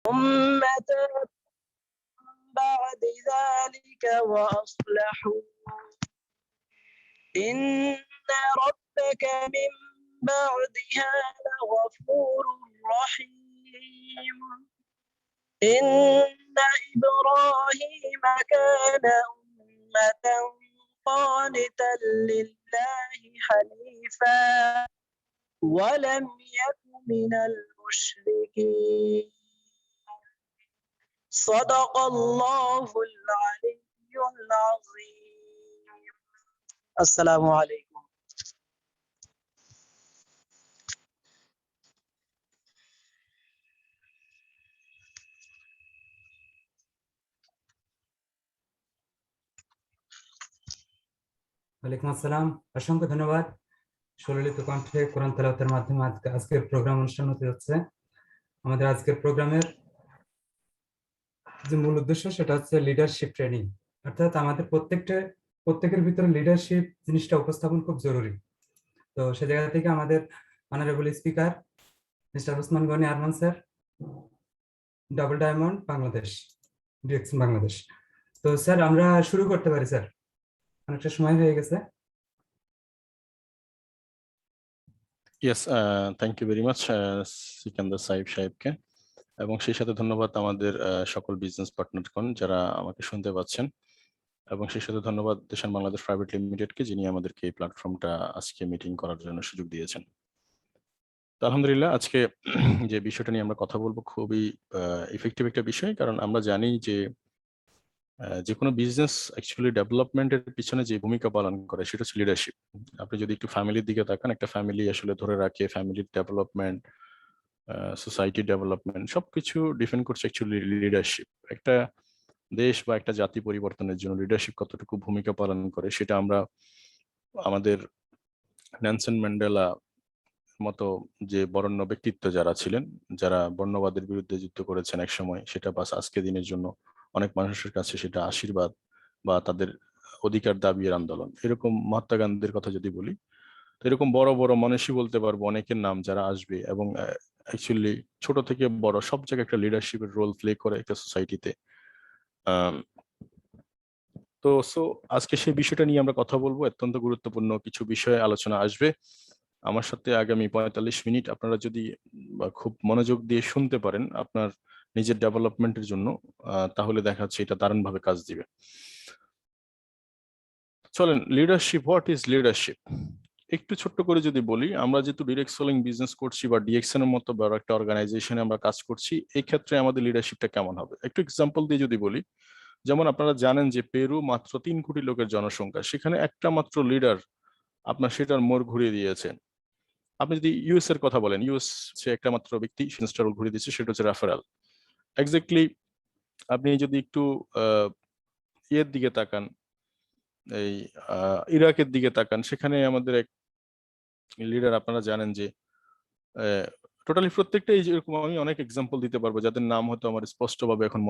ثم تاب بعد ذلك وأصلحوا إن ربك من بعدها لغفور رحيم إن إبراهيم كان أمة قانتا لله حنيفا ولم يك من المشركين صدق الله العلي العظيم السلام عليكم ওয়ালাইকুম আসসালাম, অসংখ্য ধন্যবাদ। সুললিত কণ্ঠে কোরআন তেলাওয়াতের মাধ্যমে আজকের প্রোগ্রাম অনুষ্ঠান হতে যাচ্ছে। আমাদের আজকের প্রোগ্রামের যে মূল উদ্দেশ্য সেটা হচ্ছে লিডারশিপ ট্রেনিং, অর্থাৎ আমাদের প্রত্যেকের ভিতরে লিডারশিপ জিনিসটা উপস্থাপন খুব জরুরি। তো সে জায়গা থেকে আমাদের honourable speaker mister Osman Gani Arman sir, double diamond Bangladesh, direction Bangladesh. তো স্যার আমরা শুরু করতে পারি স্যার, অনেকটা সময় হয়ে গেছে। Yes, thank you very much Sikandar সাহেবকে, এবং সেই সাথে ধন্যবাদ আমাদের সকল বিজনেস পার্টনারগণ যারা আমাকে শুনতে পাচ্ছেন, এবং সেই সাথে ধন্যবাদ দেশান বাংলাদেশ প্রাইভেট লিমিটেডকে যিনি আমাদেরকে এই প্ল্যাটফর্মটা আজকে মিটিং করার জন্য সুযোগ দিয়েছেন। তো আলহামদুলিল্লাহ, আজকে যে বিষয়টা নিয়ে আমরা কথা বলবো খুবই ইফেক্টিভ একটা বিষয়, কারণ আমরা জানি যে কোনো বিজনেস অ্যাকচুয়ালি ডেভেলপমেন্টের পিছনে যে ভূমিকা পালন করে সেটা হচ্ছে লিডারশিপ। আপনি যদি একটু ফ্যামিলির দিকে তাকান, একটা ফ্যামিলি আসলে ধরে রাখে ফ্যামিলির ডেভেলপমেন্ট, সোসাইটি ডেভেলপমেন্ট, সবকিছু ডিপেন্ড করছে অ্যাকচুয়ালি লিডারশিপ। একটা দেশ বা একটা জাতি পরিবর্তনের জন্য লিডারশিপ কতটুকু ভূমিকা পালন করে সেটা আমরা আমাদের নেলসন ম্যান্ডেলা মতো যে বরেণ্য ব্যক্তিত্ব যারা ছিলেন, যারা বর্ণবাদের বিরুদ্ধে যুদ্ধ করেছেন এক সময়, সেটা বাস আজকে দিনের জন্য অনেক মানুষের কাছে সেটা আশীর্বাদ বা তাদের অধিকার দাবির আন্দোলন। এরকম মহাত্মা গান্ধীর কথা যদি বলি, তো এরকম বড় বড় মানুষই বলতে পারবো অনেকের নাম যারা আসবে, এবং অ্যাকচুয়ালি ছোট থেকে বড় সব জায়গায় একটা লিডারশিপের রোল প্লে করে একটা সোসাইটিতে। তো আজকে সেই বিষয়টা নিয়ে আমরা কথা বলবো। অত্যন্ত গুরুত্বপূর্ণ কিছু বিষয়ে আলোচনা আসবে। আমার সাথে আগামী 45 মিনিট আপনারা যদি খুব মনোযোগ দিয়ে শুনতে পারেন আপনার নিজের ডেভেলপমেন্টের জন্য, তাহলে দেখা যাচ্ছে এটা দারুণভাবে কাজ দিবে। চলেন, লিডারশিপ, হোয়াট ইজ লিডারশিপ একটু ছোট্ট করে যদি বলি। আমরা যেহেতু ডিরেক্ট সেলিং বিজনেস করছি বা ডিএক্সএন এর মতো বড় একটা অর্গানাইজেশনে আমরা কাজ করছি, এই ক্ষেত্রে আমাদের লিডারশিপটা কেমন হবে একটু এক্সাম্পল দিয়ে যদি বলি। যেমন আপনারা জানেন যে পেরু মাত্র 3 কোটি লোকের জনসংখ্যা, সেখানে একটা মাত্র লিডার আপনার সেটার মোড় ঘুরিয়ে দিয়েছেন। আপনি যদি ইউএস এর কথা বলেন, ইউএস সে একটা মাত্র ব্যক্তি সেটা ঘুরিয়ে দিচ্ছে, সেটা হচ্ছে রাফারেল। এক্স্যাক্টলি আপনি যদি একটু ইয়ের দিকে তাকান, এই ইরাকের দিকে তাকান, সেখানে আমাদের এক লিডার আপনারা জানেন যে টোটালি প্রত্যেকটা, এই যেরকম আমি অনেক এক্সাম্পল দিতে পারবো যাদের নাম হয়তো আমার স্পষ্টভাবে এখন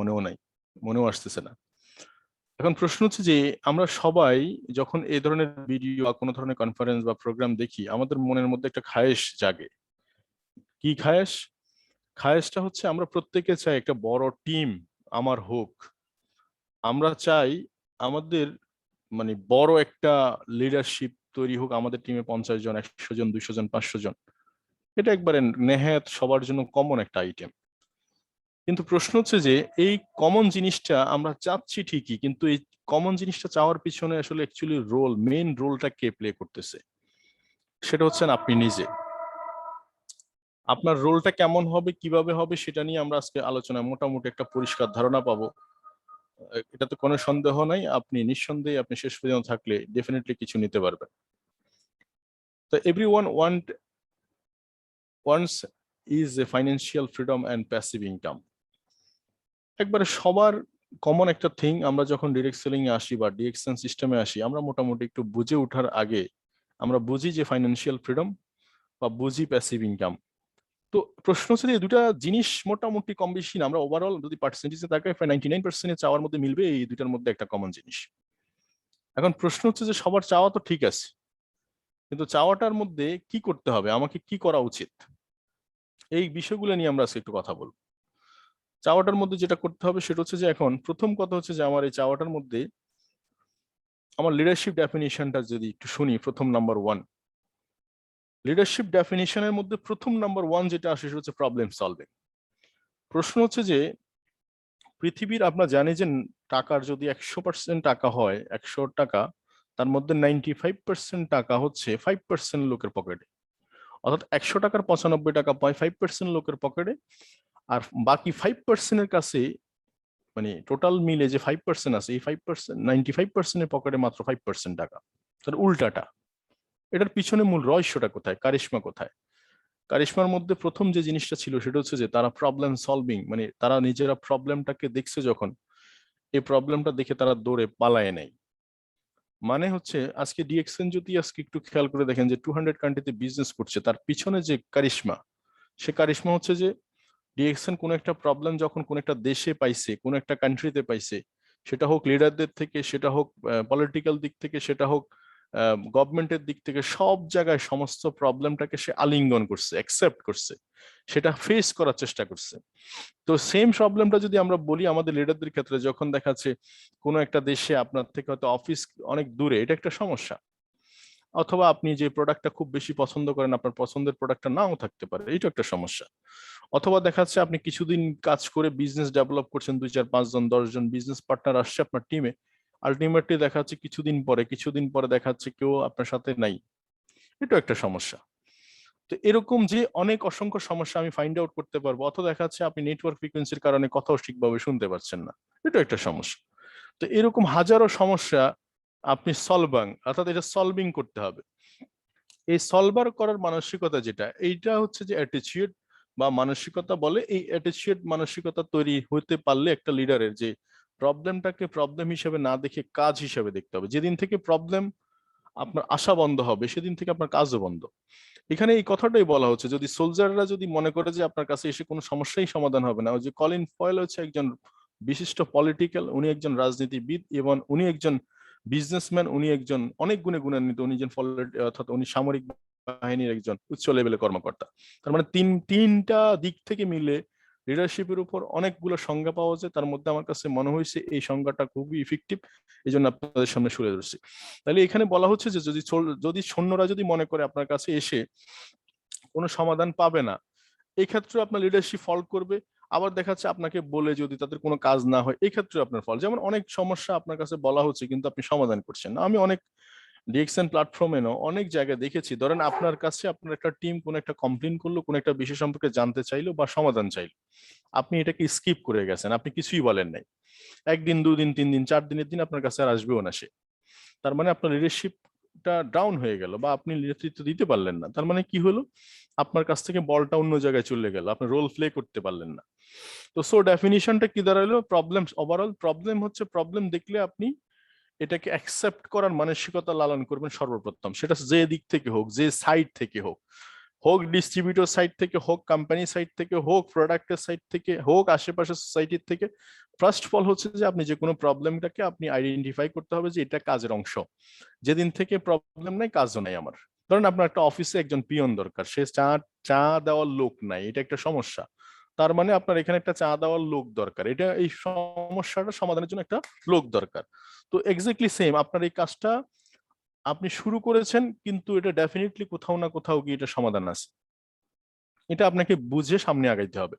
মনেও আসতেছে না। এখন প্রশ্ন হচ্ছে যে আমরা সবাই যখন এই ধরনের ভিডিও বা কোনো ধরনের কনফারেন্স বা প্রোগ্রাম দেখি, আমাদের মনের মধ্যে একটা খায়েশ জাগে। কি খায়েশ? খায়েশটা হচ্ছে আমরা প্রত্যেকে চাই একটা বড় টিম আমার হোক। আমরা চাই আমাদের মানে বড় একটা লিডারশিপ তৈরি হোক, আমাদের টিমে 50 জন, 100 জন, 200 জন, 500 জন। এটা একবারে নেহাত সবার জন্য কমন একটা আইটেম। কিন্তু প্রশ্ন হচ্ছে যে এই কমন জিনিসটা আমরা চাচ্ছি ঠিকই, কিন্তু এই কমন জিনিসটা চাওয়ার পিছনে আসলে অ্যাকচুয়ালি মেইন রোলটা কে প্লে করতেছে? সেটা হচ্ছেন আপনি নিজে। আপনার রোলটা কেমন হবে, কিভাবে হবে, সেটা নিয়ে আমরা আজকে আলোচনায় মোটামুটি একটা পরিষ্কার ধারণা পাবো। এটাতে কোনো সন্দেহ নাই, আপনি নিঃসন্দেহে আপনি শেষ পর্যন্ত থাকলে ডেফিনেটলি কিছু নিতে পারবেন। তো everyone wants is a financial freedom and passive income. একবারে সবার কমন একটা থিং। আমরা যখন ডিরেক্ট সেলিং এ আসি বা ডিএক্সএন সিস্টেমে আসি, আমরা মোটামুটি একটু বুঝে ওঠার আগে আমরা বুঝি যে ফাইন্যান্সিয়াল ফ্রিডম বা বুঝি প্যাসিভ ইনকাম। তো প্রশ্ন হচ্ছে যে দুটা জিনিস মোটামুটি কম বেশি না, আমরা ওভারঅল যদি পার্সেন্টেজে তাকাই 99% চাওয়ার মধ্যে মিলবে এই দুটার মধ্যে একটা কমন জিনিস। এখন প্রশ্ন হচ্ছে যে সবার চাওয়া তো ঠিক আছে, কিন্তু চাওয়াটার মধ্যে কি করতে হবে, আমাকে কি করা উচিত, এই বিষয়গুলো নিয়ে আমরা আজকে একটু কথা বলবো। চাওয়াটার মধ্যে যেটা করতে হবে সেটা হচ্ছে যে এখন প্রথম কথা হচ্ছে যে আমার এই চাওয়াটার মধ্যে আমার লিডারশিপ ডেফিনিশনটা যদি একটু শুনি, প্রথম নাম্বার 1 লিডারশিপ ডেফিনিশনের মধ্যে প্রথম নাম্বার 1 যেটা আসে সেটা হচ্ছে প্রবলেম সলভিং। প্রশ্ন হচ্ছে যে পৃথিবীর আমরা জানি যে টাকার যদি 100% টাকা হয়, 100 টাকা, তার মধ্যে 95% টাকা হচ্ছে 5% লোকের পকেটে। অর্থাৎ 100 টাকার 95 টাকা 5% লোকের পকেটে, আর বাকি 5% এর কাছে, মানে টোটাল মিলে যে 5% আছে এই 5%95% এর পকেটে মাত্র 5% টাকা। তার উল্টাটা, এটার পিছনে মূল রহস্যটা কোথায়, কারিশমা কোথায়? কারিশমার মধ্যে প্রথম যে জিনিসটা ছিল সেটা হচ্ছে যে তারা প্রবলেম সলভিং, মানে তারা নিজেরা প্রবলেমটাকে দেখছে, যখন এই প্রবলেমটা দেখে তারা দৌড়ে পালায় নেয়। মানে হচ্ছে আজকে ডিএক্সএন যদি আজকে একটু খেয়াল করে দেখেন যে 200 কান্ট্রিতে বিজনেস করছে, তার পিছনে যে কারিশমা, সে কারিশমা হচ্ছে যে ডিএক্সএন কোন একটা প্রবলেম যখন কোন একটা দেশে পাইছে, কোন একটা কান্ট্রিতে পাইছে, সেটা হোক লিডারদের থেকে, সেটা হোক পলিটিক্যাল দিক থেকে, সেটা হোক গভর্নমেন্টের দিক থেকে, সব জায়গায় সমস্ত প্রবলেমটাকে সে আলিঙ্গন করছে, অ্যাকসেপ্ট করছে, সেটা ফেস করার চেষ্টা করছে। তো সেম প্রবলেমটা যদি আমরা বলি আমাদের লিডারদের ক্ষেত্রে, যখন দেখাচ্ছে কোনো একটা দেশে আপনার থেকে হয়তো অফিস অনেক দূরে, এটা একটা সমস্যা। অথবা আপনি যে প্রোডাক্টটা খুব বেশি পছন্দ করেন, আপনার পছন্দের প্রোডাক্টটা নাও থাকতে পারে, এটা একটা সমস্যা। অথবা দেখা যাচ্ছে আপনি কিছুদিন কাজ করে বিজনেস ডেভেলপ করছেন, 2 4 5 জন 10 জন বিজনেস পার্টনার আসছে আপনার টিমে, আলটিমেটলি দেখা যাচ্ছে কিছুদিন পরে দেখা যাচ্ছে কেউ আপনার সাথে নাই, এটা একটা সমস্যা। তো এরকম যে অনেক অসংখ্য সমস্যা আমি ফাইন্ড আউট করতে পারবো, অথবা দেখা যাচ্ছে আপনি নেটওয়ার্ক ফ্রিকোয়েন্সির কারণে কথাও ঠিকভাবে শুনতে পারছেন না, এটা একটা সমস্যা। তো এরকম হাজারো সমস্যা আপনি অর্থাৎ এটা সলভিং করতে হবে। এই সলভার করার মানসিকতা যেটা, এইটা হচ্ছে যে অ্যাটিচিউড বা মানসিকতা বলে। এই অ্যাটিচিউড মানসিকতা তৈরি হতে পারলে একটা লিডারের যে প্রবলেমটাকে প্রবলেম হিসেবে না দেখে কাজ হিসেবে দেখতে হবে। যেদিন থেকে প্রবলেম আপনার আশা বন্ধ হবে, সেদিন থেকে আপনার কাজও বন্ধ। এখানে এই কথাটাই বলা হচ্ছে, যদি সোলজাররা যদি মনে করে যে আপনার কাছে এসে কোনো সমস্যাই সমাধান হবে না, ওই যে কলিন ফয়েল হচ্ছে একজন বিশিষ্ট পলিটিক্যাল, উনি একজন রাজনীতিবিদ এবং উনি একজন বিজনেসম্যান, উনি একজন অনেক গুণে গুণান্বিত, উনি একজন অর্থাৎ উনি সামরিক বাহিনীর একজন উচ্চ লেভেলের কর্মকর্তা। তার মানে তিনটা দিক থেকে মিলে লিডারশিপের উপর অনেকগুলো সংজ্ঞা পাওয়া যায়, তার মধ্যে আমার কাছে মনে হয়েছে এই সংজ্ঞাটা খুবই ইফেক্টিভ, এই জন্য আপনাদের সামনে শুরু ধরছি। তাহলে এখানে বলা হচ্ছে যে যদি সৈন্যরা যদি মনে করে আপনার কাছে এসে কোনো সমাধান পাবে না, এই ক্ষেত্রে আপনার লিডারশিপ ফল করবে। আবার দেখা যাচ্ছে আপনাকে বলে যদি তাদের কোনো কাজ না হয়, এই ক্ষেত্রে আপনার ফল। যেমন অনেক সমস্যা আপনার কাছে বলা হচ্ছে কিন্তু আপনি সমাধান করছেন না। আমি অনেক ডিএক্সএন প্ল্যাটফর্মে অনেক জায়গায় দেখেছি, ধরেন আপনার কাছে আপনার একটা টিম কোনো একটা কমপ্লেন করলো, কোনো একটা বিষয় সম্পর্কে জানতে চাইলো বা সমাধান চাইলো, আপনি এটাকে স্কিপ করে গেছেন, আপনি কিছুই বলেন নাই। 1 দিন 2 দিন 3 দিন 4 দিনের দিন আপনার কাছে আর আসবেও না সে। তার মানে আপনার লিডারশিপটা ডাউন হয়ে গেল বা আপনি নেতৃত্ব দিতে পারলেন না। তার মানে কি হলো, আপনার কাছ থেকে বলটা অন্য জায়গায় চলে গেল, আপনি রোল প্লে করতে পারলেন না। তো ডেফিনিশনটা কি দাঁড়ালো, প্রবলেম ওভারঅল প্রবলেম হচ্ছে প্রবলেম দেখলে আপনি এটাকে অ্যাকসেপ্ট করার মানসিকতা লালন করবেন সর্বপ্রথম, সেটা যে দিক থেকে হোক, যে সাইড থেকে হোক, হোক ডিস্ট্রিবিউটর সাইড থেকে, হোক কোম্পানি সাইড থেকে, হোক প্রোডাক্টের সাইড থেকে, হোক আশেপাশের সোসাইটির থেকে। ফার্স্ট অফ অল হচ্ছে যে আপনি যে কোনো প্রবলেমটাকে আপনি আইডেন্টিফাই করতে হবে যে এটা কাজের অংশ। যেদিন থেকে প্রবলেম নাই, কাজও নাই আমার। ধরেন আপনার একটা অফিসে একজন পিয়ন দরকার, সে চা দেওয়ার লোক নাই, এটা একটা সমস্যা। তার মানে আপনার এখানে একটা চা দেওয়ার লোক দরকার, এটা এই সমস্যাটা সমাধানের জন্য একটা লোক দরকার। তো এক্স্যাক্টলি সেম, আপনার এই কাজটা আপনি শুরু করেছেন, কিন্তু এটা ডেফিনেটলি কোথাও না কোথাও গিয়ে এটা সমাধান আছে, এটা আপনাকে বুঝে সামনে আগাইতে হবে।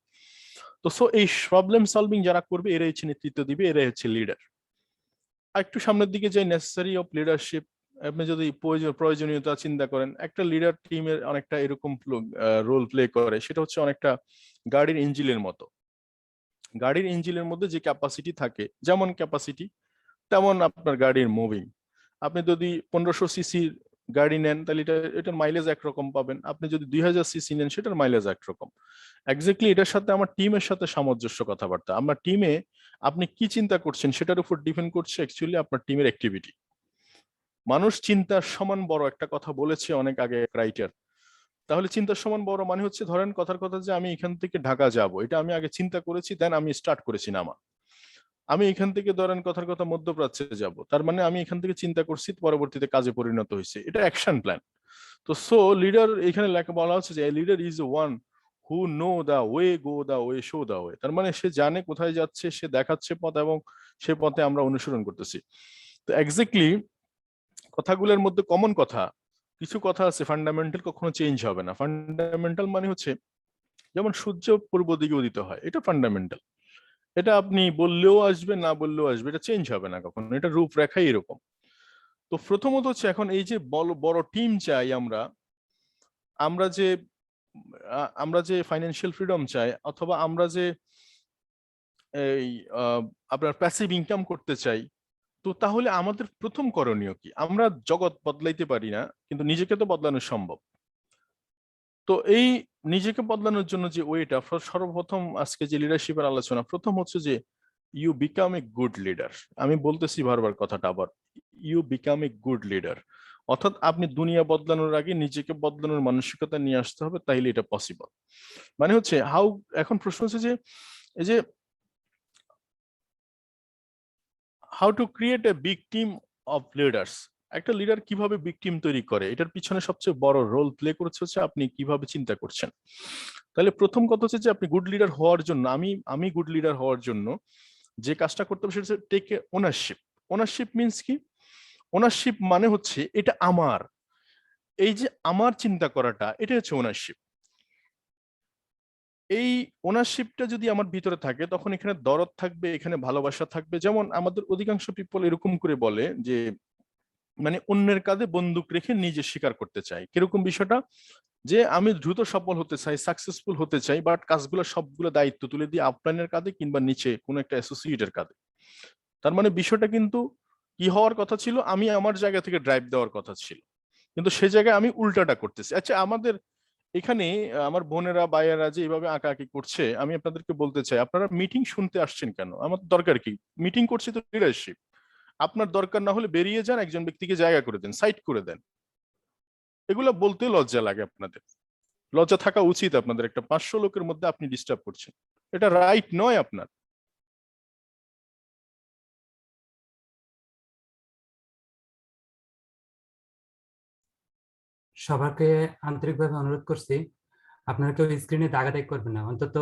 তো এই প্রবলেম সলভিং যারা করবে এরাই হচ্ছে নেতৃত্ব দিবে, এরাই হচ্ছে লিডার। আর একটু সামনের দিকে যে নেসেসারি অফ লিডারশিপ, আপনি যদি প্রয়োজনীয়তা চিন্তা করেন, একটা লিডার টিমের অনেকটা এরকম রোল প্লে করে, সেটা হচ্ছে অনেকটা গাড়ির ইঞ্জিনের মতো। গাড়ির ইঞ্জিনের মধ্যে যে ক্যাপাসিটি থাকে, যেমন ক্যাপাসিটি তেমন আপনার গাড়ির মুভিং। আপনি যদি 1500 সিসির গাড়ি নেন তাহলে এটার মাইলেজ একরকম পাবেন, আপনি যদি 2000 সিসি নেন সেটার মাইলেজ একরকম। এক্স্যাক্টলি এটার সাথে আমার টিমের সাথে সামঞ্জস্য কথাবার্তা, আমার টিমে আপনি কি চিন্তা করছেন সেটার উপর ডিপেন্ড করছে অ্যাকচুয়ালি আপনার টিমের অ্যাক্টিভিটি। মানুষ চিন্তার সমান বড়, একটা কথা বলেছে অনেক আগে রাইটার। তাহলে চিন্তার সমান বড় মানে হচ্ছে, ধরেন কথার কথা যে আমি এখান থেকে ঢাকা যাব, এটা আমি আগে চিন্তা করেছি, দেন আমি স্টার্ট করেছি নামা। আমি এখান থেকে ধরেন কথার কথা মধ্যপ্রাচ্যে যাব, তার মানে আমি এখান থেকে চিন্তা করছি, পরবর্তীতে কাজে পরিণত হয়েছে, এটা অ্যাকশন প্ল্যান। তো লিডার এখানে লেখা বলা হচ্ছে যে leader is one who know the way go the way show the way, তার মানে সে জানে কোথায় যাচ্ছে, সে দেখাচ্ছে পথ এবং সে পথে আমরা অনুসরণ করতেছি। তো এক্স্যাক্টলি কথাগুলোর মধ্যে কমন কথা, কিছু কথা আছে ফান্ডামেন্টাল, কখনো চেঞ্জ হবে না। ফান্ডামেন্টাল মানে হচ্ছে যেমন সূর্য পূর্ব দিকে উদিত হয়, এটা ফান্ডামেন্টাল, এটা আপনি বললেও আসবে না বললেও আসবে, এটা চেঞ্জ হবে না কখনো, এটা রূপরেখাই এরকম। তো প্রথমত হচ্ছে এখন এই যে বড় টিম চাই আমরা, আমরা যে ফাইন্যান্সিয়াল ফ্রিডম চাই, অথবা আমরা যে এই আপনার প্যাসিভ ইনকাম করতে চাই, তো তাহলে আমাদের প্রথম করণীয় কি? আমরা জগৎ বদলাইতে পারি না, কিন্তু নিজেকে তো বদলানো সম্ভব। তো এই নিজেকে বদলানোর জন্য যে ওয়েটা, সর্বপ্রথম আজকে যে লিডারশিপের আলোচনা, প্রথম হচ্ছে যে you become a good leader. আমি বলতেছি বারবার কথাটা আবার, you become a good leader, অর্থাৎ আপনি দুনিয়া বদলানোর আগে নিজেকে বদলানোর মানসিকতা নিয়ে আসতে হবে, তাইলে এটা পসিবল। মানে হচ্ছে হাউ, এখন প্রশ্ন হচ্ছে যে এই যে how to create a big team of leaders, একটা লিডার কিভাবে বিগ টিম তৈরি করে, এটার পিছনে সবচেয়ে বড় রোল প্লে করছে হচ্ছে আপনি কিভাবে চিন্তা করছেন। তাহলে প্রথম কথা হচ্ছে যে আপনি গুড লিডার হওয়ার জন্য, আমি গুড লিডার হওয়ার জন্য যে কাজটা করতে হবে সেটা হচ্ছে take a ownership. Ownership means কি? ওনারশিপ মানে হচ্ছে এটা আমার, এই যে আমার চিন্তা করাটা, এটা হচ্ছে ওনারশিপ। এই ওনারশিপটা যদি আমার ভিতরে থাকে, তখন এখানে দরদ থাকবে, এখানে ভালোবাসা থাকবে। যেমন আমাদের অধিকাংশ পিপল এরকম করে বলে যে মানে অন্যের কাঁধে বন্দুক রেখে নিজে স্বীকার করতে চাই। কিরকম বিষয়টা? যে আমি দ্রুত সফল হতে চাই, সাকসেসফুল হতে চাই, বাট কাজগুলো সবগুলো দায়িত্ব তুলে দিয়ে আপলাইনের কাঁধে কিংবা নিচে কোনো একটা অ্যাসোসিয়েটের কাঁধে। তার মানে বিষয়টা কিন্তু কি হওয়ার কথা ছিল, আমি আমার জায়গা থেকে ড্রাইভ দেওয়ার কথা ছিল, কিন্তু সে জায়গায় আমি উল্টাটা করতেছি। আচ্ছা, আমাদের এখানে আমার বোনেরা ভাইয়েরা যে এইভাবে আঁকাআঁকি করছে, আমি আপনাদেরকে বলতে চাই, আপনারা মিটিং শুনতে আসছেন কেন? আমার দরকার কি? মিটিং করছি তো লিডারশিপ। আপনার দরকার না হলে বেরিয়ে যান, একজন ব্যক্তিকে জায়গা করে দেন, সাইড করে দেন। এগুলো বলতে লজ্জা লাগে আপনাদের, লজ্জা থাকা উচিত আপনাদের। একটা 500 লোকের মধ্যে আপনি ডিস্টার্ব করছেন, এটা রাইট নয় আপনার। সবাইকে আন্তরিকভাবে অনুরোধ করছি, আপনারা কেউ স্ক্রিনে দাগাদাগি করবেন না, অন্তত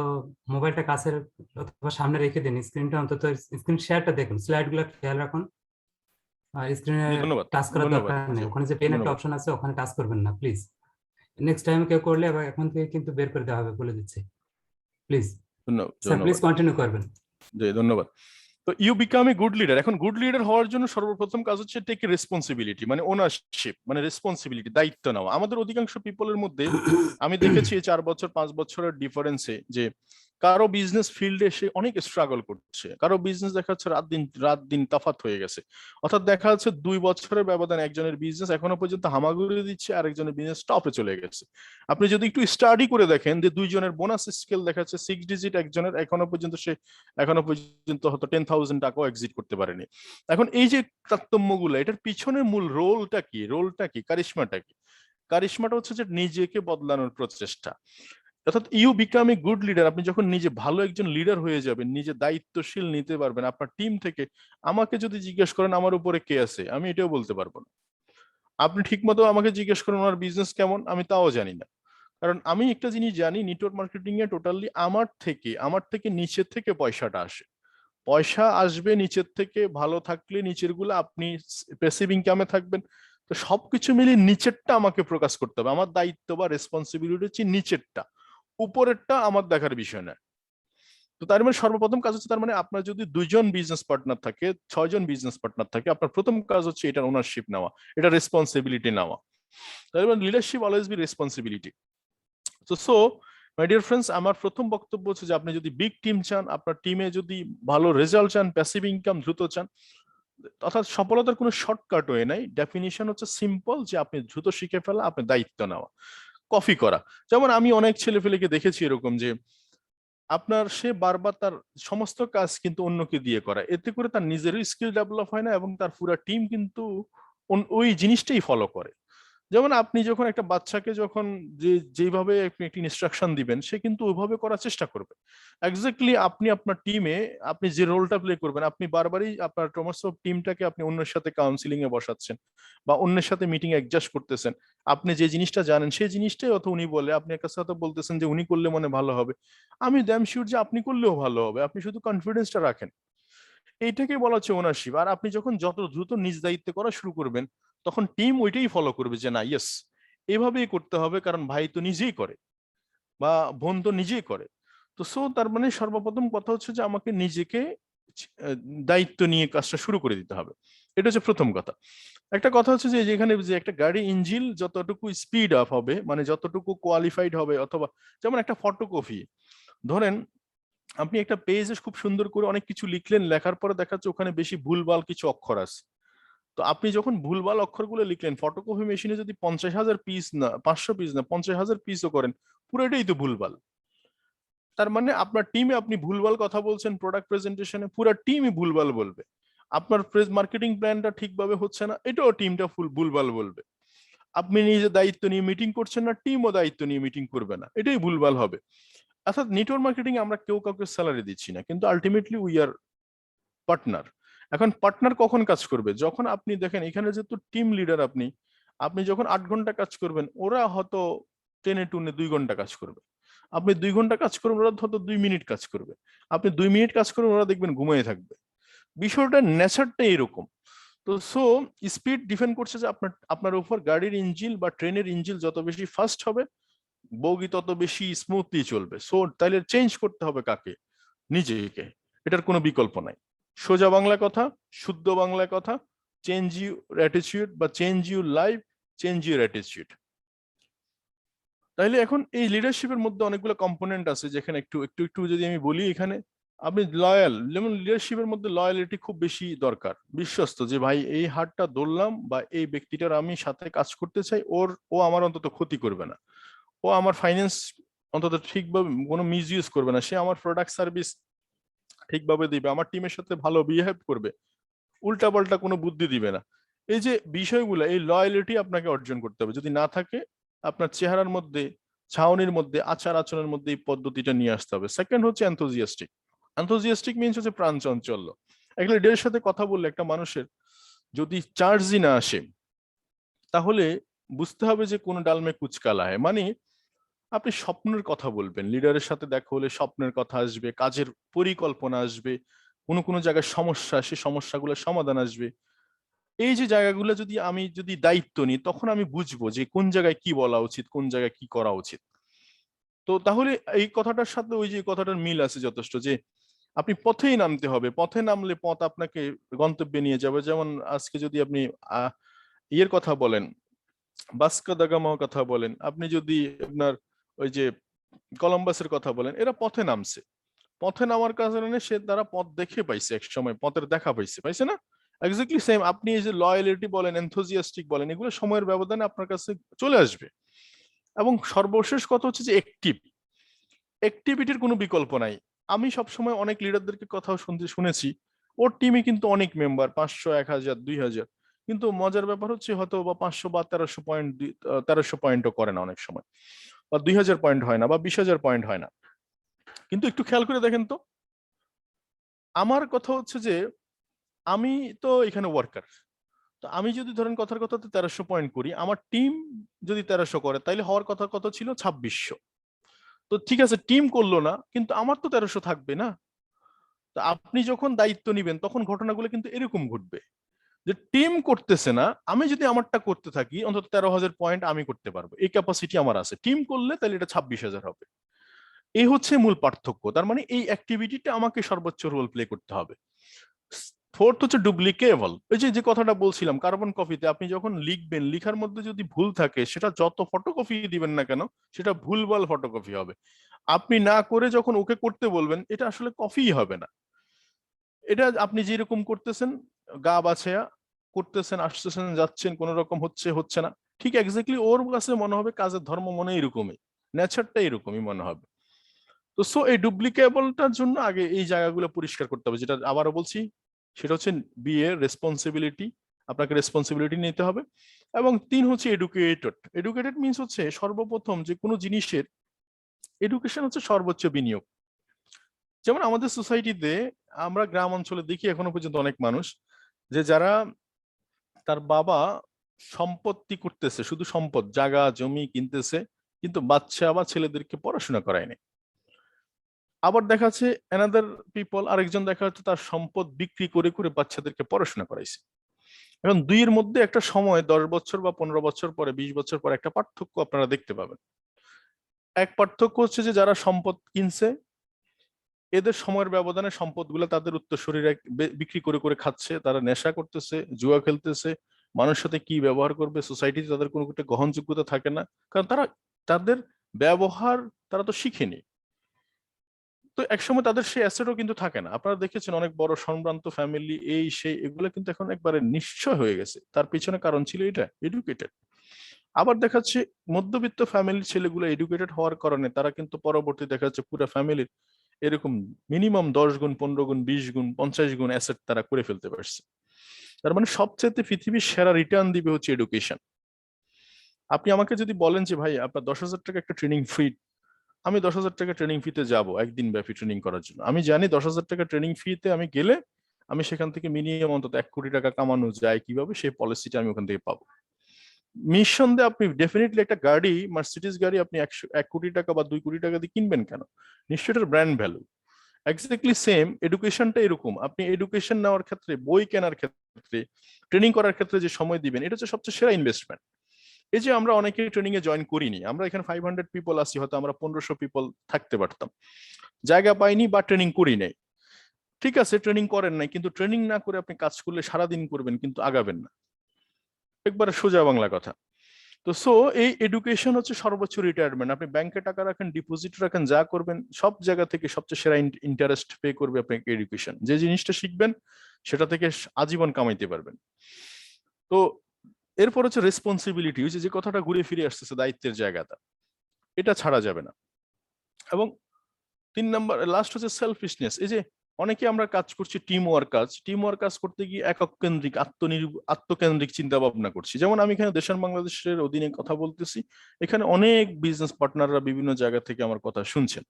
মোবাইলটা কাছের অথবা সামনে রেখে দিন, স্ক্রিনটা অন্তত স্ক্রিন শেয়ারটা দেখুন, স্লাইড গুলো খেয়াল রাখুন। স্ক্রিনে জি ধন্যবাদ, টাচ করার ধন্যবাদ, দরকার নেই, জি ওখানে যে পেন একটা ধন্যবাদ। অপশন আছে ওখানে টাচ করবেন না প্লিজ। নেক্সট টাইম কেউ করলে আবার এখন থেকে কিন্তু বের করে দেওয়া হবে বলে দিচ্ছি, প্লিজ। স্যার প্লিজ ধন্যবাদ, কন্টিনিউ করবেন। জি ধন্যবাদ। তো you become a good leader, এখন গুড লিডার হওয়ার জন্য সর্বপ্রথম কাজ হচ্ছে টেক রেসপন্সিবিলিটি, মানে ওনারশিপ, মানে রেসপন্সিবিলিটি, দায়িত্ব নেওয়া। আমাদের অধিকাংশ পিপলের মধ্যে আমি দেখেছি 4 বছর 5 বছরের ডিফারেন্সে যে কারো বিজনেস ফিল্ডে সে অনেক স্ট্রাগল করছে, কারো বিজনেস দেখা যাচ্ছে রাত দিন তফাৎ হয়ে গেছে। অর্থাৎ দেখা যাচ্ছে 2 বছরের ব্যবধান একজনের বিজনেস এখনো পর্যন্ত হামাগুড়ি দিচ্ছে, আরেকজনের বিজনেস টপে চলে গেছে। আপনি যদি একটু স্টাডি করে দেখেন যে দুইজনের বোনাস স্কেল দেখা যাচ্ছে 6 ডিজিট, একজনের এখনো পর্যন্ত হয়তো 10,000 টাকাও এক্সিট করতে পারেনি। এখন এই যে তারতম্যগুলো, এটার পিছনে মূল রোলটা কি, কারিশমাটা কি? কারিশমাটা হচ্ছে যে নিজেকে বদলানোর প্রচেষ্টা। অর্থাৎ you become a good leader, আপনি যখন নিজে ভালো একজন লিডার হয়ে যাবেন, নিজে দায়িত্বশীল নিতে পারবেন আপনার টিম থেকে। আমাকে যদি জিজ্ঞেস করেন আমার উপরে কে আছে, আমি এটাও বলতে পারবো না। আপনি ঠিক মতো আমাকে জিজ্ঞেস করেন ওনার বিজনেস কেমন, আমি তাও জানি না। কারণ আমি একটা জিনিস জানি, নেটওয়ার্ক মার্কেটিং এ টোটালি আমার থেকে নিচের থেকে পয়সাটা আসে। পয়সা আসবে নিচের থেকে, ভালো থাকলে নিচের গুলো আপনি প্যাসিভ ইনকামে থাকবেন। তো সবকিছু মিলিয়ে নিচেরটা আমাকে প্রকাশ করতে হবে, আমার দায়িত্ব বা রেসপন্সিবিলিটি হচ্ছে নিচেরটা, উপরেরটা আমার দেখার বিষয় না। তো তার মানে সর্বপ্রথম কাজ হচ্ছে, তার মানে আপনার যদি 2জন বিজনেস পার্টনার থাকে, 6জন বিজনেস পার্টনার থাকে, আপনার প্রথম কাজ হচ্ছে এটা ওনারশিপ নেওয়া, এটা রেসপন্সিবিলিটি নেওয়া। তার মানে leadership always be responsibility. So my dear friends, আমার প্রথম বক্তব্য হচ্ছে যে আপনি যদি বিগ টিম চান, আপনার টিমে যদি ভালো রেজাল্ট চান, প্যাসিভ ইনকাম দ্রুত চান, অর্থাৎ সফলতার কোনো শর্টকাট ওয়ে নাই, ডেফিনিশন হচ্ছে সিম্পল, যে আপনি দ্রুত শিখে ফেলা, আপনি দায়িত্ব নেওয়া, কপি করা। যেমন আমি অনেক ছেলেফেলেকে দেখেছি এরকম যে আপনার সে বারবার তার সমস্ত কাজ কিন্তু অন্যকে দিয়ে করা, এতে করে তার নিজেরই স্কিল ডেভেলপ হয় না এবং তার পুরো টিম কিন্তু ওই জিনিসটাই ফলো করে। যেমন আপনি যখন একটা বাচ্চাকে যখন যেভাবে আপনি একটি ইনস্ট্রাকশন দিবেন, সে কিন্তু ওইভাবে করার চেষ্টা করবে। এক্স্যাক্টলি আপনি আপনার টিমে আপনি যে রোলটা প্লে করবেন, আপনি বারবারই আপনার সমস্ত টিমটাকে আপনি অন্যের সাথে কাউন্সিলিং এ বসাচ্ছেন বা অন্যের সাথে মিটিং অ্যাডজাস্ট করতেছেন। আপনি যে জিনিসটা জানেন সেই জিনিসটাই অত উনি বলে, আপনি একটা সাথে বলতেছেন যে উনি করলে মনে ভালো হবে। আমি ড্যাম শিওর যে আপনি করলেও ভালো হবে, আপনি শুধু কনফিডেন্সটা রাখেন। এইটাকে বলা হচ্ছে ওনারশিপ। আর আপনি যখন যত দ্রুত নিজ দায়িত্বে করা শুরু করবেন, তখন টিম ওইটাই ফলো করবে যে না, ইয়েস, এভাবেই করতে হবে, কারণ ভাই তো নিজেই করে বা বোন তো নিজেই করে। তো তার মানে সর্বপ্রথম কথা হচ্ছে যে আমাকে নিজেকে আহ, দায়িত্ব নিয়ে কাজটা শুরু করে দিতে হবে। এটা হচ্ছে প্রথম কথা। একটা কথা হচ্ছে যে যেখানে যে একটা গাড়ি ইঞ্জিন যতটুকু স্পিড আপ হবে, মানে যতটুকু কোয়ালিফাইড হবে, অথবা যেমন একটা ফটোকপি, ধরেন আপনি একটা পেজে খুব সুন্দর করে অনেক কিছু লিখলেন, লেখার পরে দেখা যাচ্ছে ওখানে বেশি ভুলভাল কিছু অক্ষর আছে। তো আপনি যখন ভুলভাল অক্ষরগুলো লিখলেন, ফটোকপি মেশিনে যদি 50,000 পিস না, 500 পিস না, 50,000 পিসও করেন, পুরোটাই তো ভুলভাল। তার মানে আপনার টিমে আপনি ভুলভাল কথা বলছেন, প্রোডাক্ট প্রেজেন্টেশনে পুরো টিমই ভুলভাল বলবে। আপনার মার্কেটিং প্ল্যানটা ঠিকভাবে হচ্ছে না, এটাও টিমটা ভুলভাল বলবে। আপনি নিজে দায়িত্ব নিয়ে মিটিং করছেন না, টিমও দায়িত্ব নিয়ে মিটিং করবে না, এটাই ভুলভাল হবে। অর্থাৎ নেটওয়ার্ক মার্কেটিং আমরা কেউ কাউকে স্যালারি দিচ্ছি না, কিন্তু আলটিমেটলি উই আর পার্টনার। এখন পার্টনার কখন কাজ করবে? যখন আপনি দেখেন এখানে যেহেতু টিম লিডার, আপনি আপনি যখন 8 ঘন্টা কাজ করবেন, ওরা হয়তো টেনে টুনে 2 ঘন্টা কাজ করবে। আপনি 2 ঘন্টা কাজ করবেন, ওরা হয়তো 2 মিনিট কাজ করবে। আপনি 2 মিনিট কাজ করবেন, ওরা দেখবেন ঘুমিয়ে থাকবে। বিষয়টা নেচারটা এরকম। তো স্পিড ডিপেন্ড করছে যে আপনার আপনার উপর গাড়ির ইঞ্জিন বা ট্রেনের ইঞ্জিন যত বেশি ফাস্ট হবে, বগি তত বেশি স্মুথলি চলবে। তাইলে চেঞ্জ করতে হবে কাকে? নিজেকে। এটার কোনো বিকল্প নাই। সোজা বাংলা কথা, শুদ্ধ বাংলা কথা, চেঞ্জ ইউর অ্যাটিটিউড বা change your life, change your attitude. তাইলে এখন এই লিডারশিপের মধ্যে অনেকগুলো কম্পোনেন্ট আছে, যেখানে একটু একটু একটু যদি আমি বলি, এখানে আপনি লয়াল, যেমন লিডারশিপের মধ্যে লয়ালিটি খুব বেশি দরকার। বিশ্বস্ত, যে ভাই এই হাটটা ধরলাম বা এই ব্যক্তিটার আমি সাথে কাজ করতে চাই, ও আমার অন্তত ক্ষতি করবে না, ও আমার ফাইন্যান্স অন্তত ঠিকভাবে কোনো মিসইউজ করবে না, সে আমার প্রোডাক্ট সার্ভিস ঠিকভাবে দিবে, আমার টিমের সাথে ভালো বিহেভ করবে, উল্টাপাল্টা কোনো বুদ্ধি দিবে না। এই যে বিষয়গুলো, এই লয়ালিটি আপনাকে অর্জন করতে হবে। যদি না থাকে, আপনার চেহারার মধ্যে, ছাউনির মধ্যে, আচার আচরণের মধ্যে এই পদ্ধতিটা নিয়ে আসতে হবে। সেকেন্ড হচ্ছে এনথুজিয়াস্টিক। এনথুজিয়াস্টিক মিনস হচ্ছে প্রাণ চঞ্চল্য। একটা লিডারের সাথে কথা বললে একটা মানুষের যদি চার্জই না আসে, তাহলে বুঝতে হবে যে কোনো ডালমে কুচকালা হয়। মানে আপনি স্বপ্নের কথা বলবেন, লিডারের সাথে দেখা হলে স্বপ্নের কথা আসবে, কাজের পরিকল্পনা আসবে, কোনো কোনো জায়গায় সমস্যা, সে সমস্যাগুলোর সমাধান আসবে। এই যে জায়গাগুলো যদি দায়িত্ব নিই, তখন আমি বুঝবো যে কোন জায়গায় কি বলা উচিত, কোন জায়গায় কি করা উচিত। তো তাহলে এই কথাটার সাথে ওই যে কথাটার মিল আছে যথেষ্ট, যে আপনি পথেই নামতে হবে। পথে নামলে পথ আপনাকে গন্তব্যে নিয়ে যাবে। যেমন আজকে যদি আপনি ইয়ের কথা বলেন, বাস্কো দা গামার কথা বলেন, আপনি যদি আপনার ওই যে কলম্বাসের কথা বলেন, এরা পথে নামছে। পথে নামার কারণে সে তারা পথ দেখে পাইছে, এক সময় পথের দেখা পাইছে না? এক্স্যাক্টলি সেম আপনি এই যে লয়ালিটি বলেন, এনথুজিয়াস্টিক বলেন, এগুলো সময়ের ব্যবধানে আপনার কাছে চলে আসবে। এবং সর্বশেষ কথা হচ্ছে যে অ্যাক্টিভিটির কোনো বিকল্প নাই। আমি সবসময় অনেক লিডারদেরকে কথা শুনেছি, ওর টিমে কিন্তু অনেক মেম্বার, 500, 1000, 2000, কিন্তু মজার ব্যাপার হচ্ছে হয়তো বা 500 বা 1300 পয়েন্ট, 1300 পয়েন্টও করে না অনেক সময়, বা 2000 পয়েন্ট হয় না, বা 20,000 পয়েন্ট হয় না। কিন্তু একটু খেয়াল করে দেখেন তো, আমার কথা হচ্ছে যে আমি তো এখানে ওয়ার্কার। তো আমি যদি ধরেন কথার কথা 1300 পয়েন্ট করি, আমার টিম যদি 1300 করে, তাইলে হওয়ার কথা কত ছিল? 2600। তো ঠিক আছে, টিম করলো না, কিন্তু আমার তো 1300 থাকবে না? তো আপনি যখন দায়িত্ব নিবেন, তখন ঘটনাগুলো কিন্তু এরকম ঘটবে যে টিম করতেছে না, আমি যদি আমারটা করতে থাকি, অন্তত 13,000 পয়েন্ট আমি করতে পারবো, এই ক্যাপাসিটি আমার আছে। টিম করলে তাহলে এটা 26,000 হবে। এই হচ্ছে মূল পার্থক্য। তার মানে এই অ্যাক্টিভিটিটা আমাকে সর্বোচ্চ রোল প্লে করতে হবে। ফোর্থ হচ্ছে ডুপ্লিকেবল। এই যে যে কথাটা বলছিলাম, কার্বন কপিতে আপনি যখন লিখবেন, লিখার মধ্যে যদি ভুল থাকে, সেটা যত ফটোকপি দিবেন না কেন, সেটা ভুলভাল ফটোকপি হবে। আপনি না করে যখন ওকে করতে বলবেন, এটা আসলে কপিই হবে না। এটা আপনি যেরকম করতেছেন, গা বাছায়া করতেছেন, আসতেছেন, যাচ্ছেন, কোন রকম হচ্ছে না, ঠিক এক্স্যাক্টলি ওর কাছে মনে হবে কাজের ধর্ম মনে এরকমই, নেচারটা এরকমই মনে হবে। তো এই ডুপ্লিকেবলটার জন্য আগে এই জায়গাগুলো পরিষ্কার করতে হবে। যেটা আবারও বলছি, সেটা হচ্ছে বিয়ে রেসপন্সিবিলিটি, আপনাকে রেসপন্সিবিলিটি নিতে হবে। এবং 3 হচ্ছে এডুকেটেড। এডুকেটেড মিনস হচ্ছে সর্বপ্রথম যে কোনো জিনিসের এডুকেশন হচ্ছে সর্বোচ্চ বিনিয়োগ। যেমন আমাদের সোসাইটিতে আমরা গ্রাম অঞ্চলে দেখি এখনো পর্যন্ত অনেক মানুষ যে যারা তার বাবা সম্পত্তি করতেছে, শুধু সম্পদ জায়গা জমি কিনতেছে, কিন্তু বাচ্চা বা ছেলেদেরকে পড়াশোনা করায়নি। আবার দেখা যাচ্ছে অ্যানাদার পিপল, আরেকজন দেখা যাচ্ছে তার সম্পদ বিক্রি করে করে বাচ্চাদেরকে পড়াশোনা করাইছে। এখন দুইয়ের মধ্যে একটা সময় 10 বছর বা 15 বছর পরে, 20 বছর পরে একটা পার্থক্য আপনারা দেখতে পাবেন। এক পার্থক্য হচ্ছে যে যারা সম্পদ কিনছে এদের সময়ের ব্যবধানে সম্পদগুলো তাদের উত্তরসূরিরা বিক্রি করে করে খাচ্ছে, তারা নেশা করতেছে, জুয়া খেলতেছে, মানুষের সাথে কি ব্যবহার করবে, সোসাইটিতে তাদের কোনো একটা গ্রহণযোগ্যতা থাকে না, কারণ তারা তাদের ব্যবহার তারা তো শিখেনি। তো একসময় তাদের সেই অ্যাসেটও কিন্তু থাকে না। আপনারা দেখেছেন অনেক বড় সম্ভ্রান্ত ফ্যামিলি, এই সেই এগুলো কিন্তু এখন একবারে নিশ্চয় হয়ে গেছে। তার পিছনে কারণ ছিল এটা, এডুকেটেড। আবার দেখাচ্ছে মধ্যবিত্ত ফ্যামিলির ছেলেগুলো এডুকেটেড হওয়ার কারণে তারা কিন্তু পরবর্তী দেখা যাচ্ছে পুরো ফ্যামিলির এরকম মিনিমাম 10 গুণ, 15 গুণ, 20 গুণ, 50 গুণ অ্যাসেট তারা করে ফেলতে পারছে। তার মানে সবচেয়ে পৃথিবীর সেরা রিটার্ন দিবে হচ্ছে এডুকেশন। আপনি আমাকে যদি বলেন যে ভাই আপনার 10,000 টাকা একটা ট্রেনিং ফি, আমি 10,000 টাকা ট্রেনিং ফিতে যাবো একদিন ব্যাপী ট্রেনিং করার জন্য। আমি জানি 10,000 টাকা ট্রেনিং ফিতে আমি গেলে আমি সেখান থেকে মিনিমাম অন্তত 1 কোটি টাকা কামানো যায় কিভাবে, সেই পলিসিটা আমি ওখান থেকে পাবো। নিঃসন্দেহে আপনি ডেফিনেটলি একটা গাড়ি, মার্সিডিজ গাড়ি আপনি 1 কোটি টাকা বা 2 কোটি টাকা দিয়ে কিনবেন কেন? নিশ্চয়ই এটার ব্র্যান্ড ভ্যালু। এক্স্যাক্টলি সেম এডুকেশনটা এরকম। আপনি এডুকেশন নেওয়ার ক্ষেত্রে, বই কেনার ক্ষেত্রে, ট্রেনিং করার ক্ষেত্রে যে সময় দিবেন, এটা হচ্ছে সবচেয়ে সেরা ইনভেস্টমেন্ট। এই যে আমরা অনেকে ট্রেনিং এ জয়েন করিনি, আমরা এখানে 500 পিপল আছি, হয়তো আমরা 1500 পিপল থাকতে পারতাম, জায়গা পাইনি বা ট্রেনিং করি নাই। ঠিক আছে, ট্রেনিং করেন নাই, কিন্তু ট্রেনিং না করে আপনি কাজ করলে সারাদিন করবেন কিন্তু আগাবেন না, একবারে সোজা বাংলা কথা। তো সো এই এডুকেশন হচ্ছে সর্বোচ্চ রিটায়ারমেন্ট। আপনি ব্যাংকে টাকা রাখেন, ডিপোজিট রাখেন, যা করবেন সব জায়গা থেকে সবচেয়ে সেরা ইন্টারেস্ট পে করবে আপনাকে এডুকেশন। যে জিনিসটা শিখবেন সেটা থেকে আজীবন কামাইতে পারবেন। তো এরপর হচ্ছে রেসপন্সিবিলিটি, হচ্ছে যে কথাটা ঘুরে ফিরে আসতেছে, দায়িত্বের জায়গাটা, এটা ছাড়া যাবে না। এবং 3 নাম্বার লাস্ট হচ্ছে সেলফিশনেস। এই যে অনেকে আমরা কাজ করছি টিম ওয়ার্ক কাজ করতে গিয়ে একক কেন্দ্রিক, আত্মকেন্দ্রিক চিন্তা ভাবনা করছি। যেমন আমি এখানে দেশান বাংলাদেশের অধীনে কথা বলতেছি, এখানে অনেক বিজনেস পার্টনাররা বিভিন্ন জায়গা থেকে আমার কথা শুনছেন।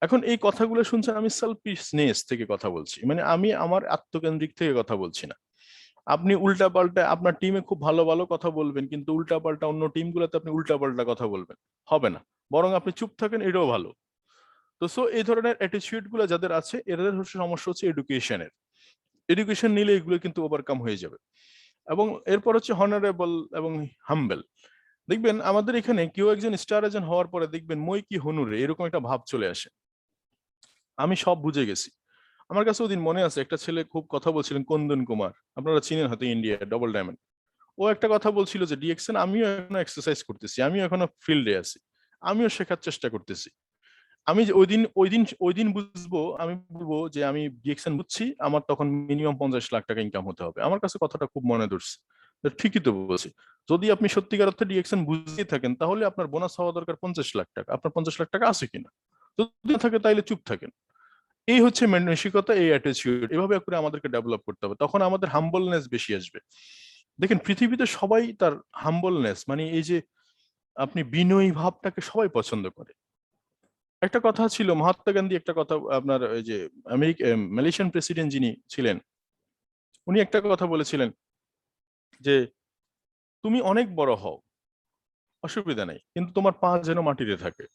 এখন এই কথাগুলো শুনছেন, আমি সেলফিশনেস থেকে কথা বলছি, মানে আমি আমার আত্মকেন্দ্রিক থেকে কথা বলছি না। আপনি উল্টা পাল্টা আপনার টিমে খুব ভালো ভালো কথা বলবেন, কিন্তু উল্টা পাল্টা অন্য টিমগুলোতে আপনি উল্টা পাল্টা কথা বলবেন, হবে না। বরং আপনি চুপ থাকেন, এটাও ভালো। তো সো এই ধরনের অ্যাটিটিউড গুলো যাদের আছে, এদের হচ্ছে সমস্যা হচ্ছে এডুকেশনের। এডুকেশন নিলে এগুলো কিন্তু ওভারকাম হয়ে যাবে। এবং এরপর হচ্ছে হনারেবল এবং হাম্বেল। দেখবেন আমাদের এখানে কেউ একজন স্টার এজেন্ট হওয়ার পরে দেখবেন মই কি হনুরে এরকম একটা ভাব চলে আসে, আমি সব বুঝে গেছি। আমার কাছে ওদিন মনে আছে একটা ছেলে খুব কথা বলছিলেন, কুন্দন কুমার, আপনারা চিনেন হয়তো, ইন্ডিয়া ডবল ডায়মন্ড। ও একটা কথা বলছিল যে ডিএক্সএন আমিও এখনো এক্সারসাইজ করতেছি, আমিও এখনো ফিল্ডে আছি, আমিও শেখার চেষ্টা করতেছি। আমি যে ওই দিন বুঝবো, আমি বলবো যে আমি ডিএক্সএন বুঝছি, আমার তখন মিনিমাম 50 লাখ টাকা ইনকাম হতে হবে। আমার কাছে কথাটা খুব মনে ধরছে, তো ঠিকই তো বলছি। যদি আপনি সত্যিকার অর্থে ডিএক্সএন বুঝতে থাকেন, তাহলে আপনার বোনাস হওয়া দরকার 50 লাখ টাকা। আপনার 50 লাখ টাকা আছে কিনা? যদি না থাকে তাইলে চুপ থাকেন। এই হচ্ছে মানসিকতা, এই অ্যাটিটিউড, এভাবে করে আমাদেরকে ডেভেলপ করতে হবে, তখন আমাদের হাম্বলনেস বেশি আসবে। দেখেন পৃথিবীতে সবাই তার হাম্বলনেস, মানে এই যে আপনি বিনয়ী ভাবটাকে সবাই পছন্দ করে। একটা কথা ছিল, মহাত্মা গান্ধী একটা কথা, আপনার ওই যে মালয়েশিয়ান প্রেসিডেন্ট যিনি ছিলেন, উনি একটা কথা বলেছিলেন যে তুমি অনেক বড় হও, অসুবিধা নেই, কিন্তু তোমার পা যেন মাটিতে থাকে।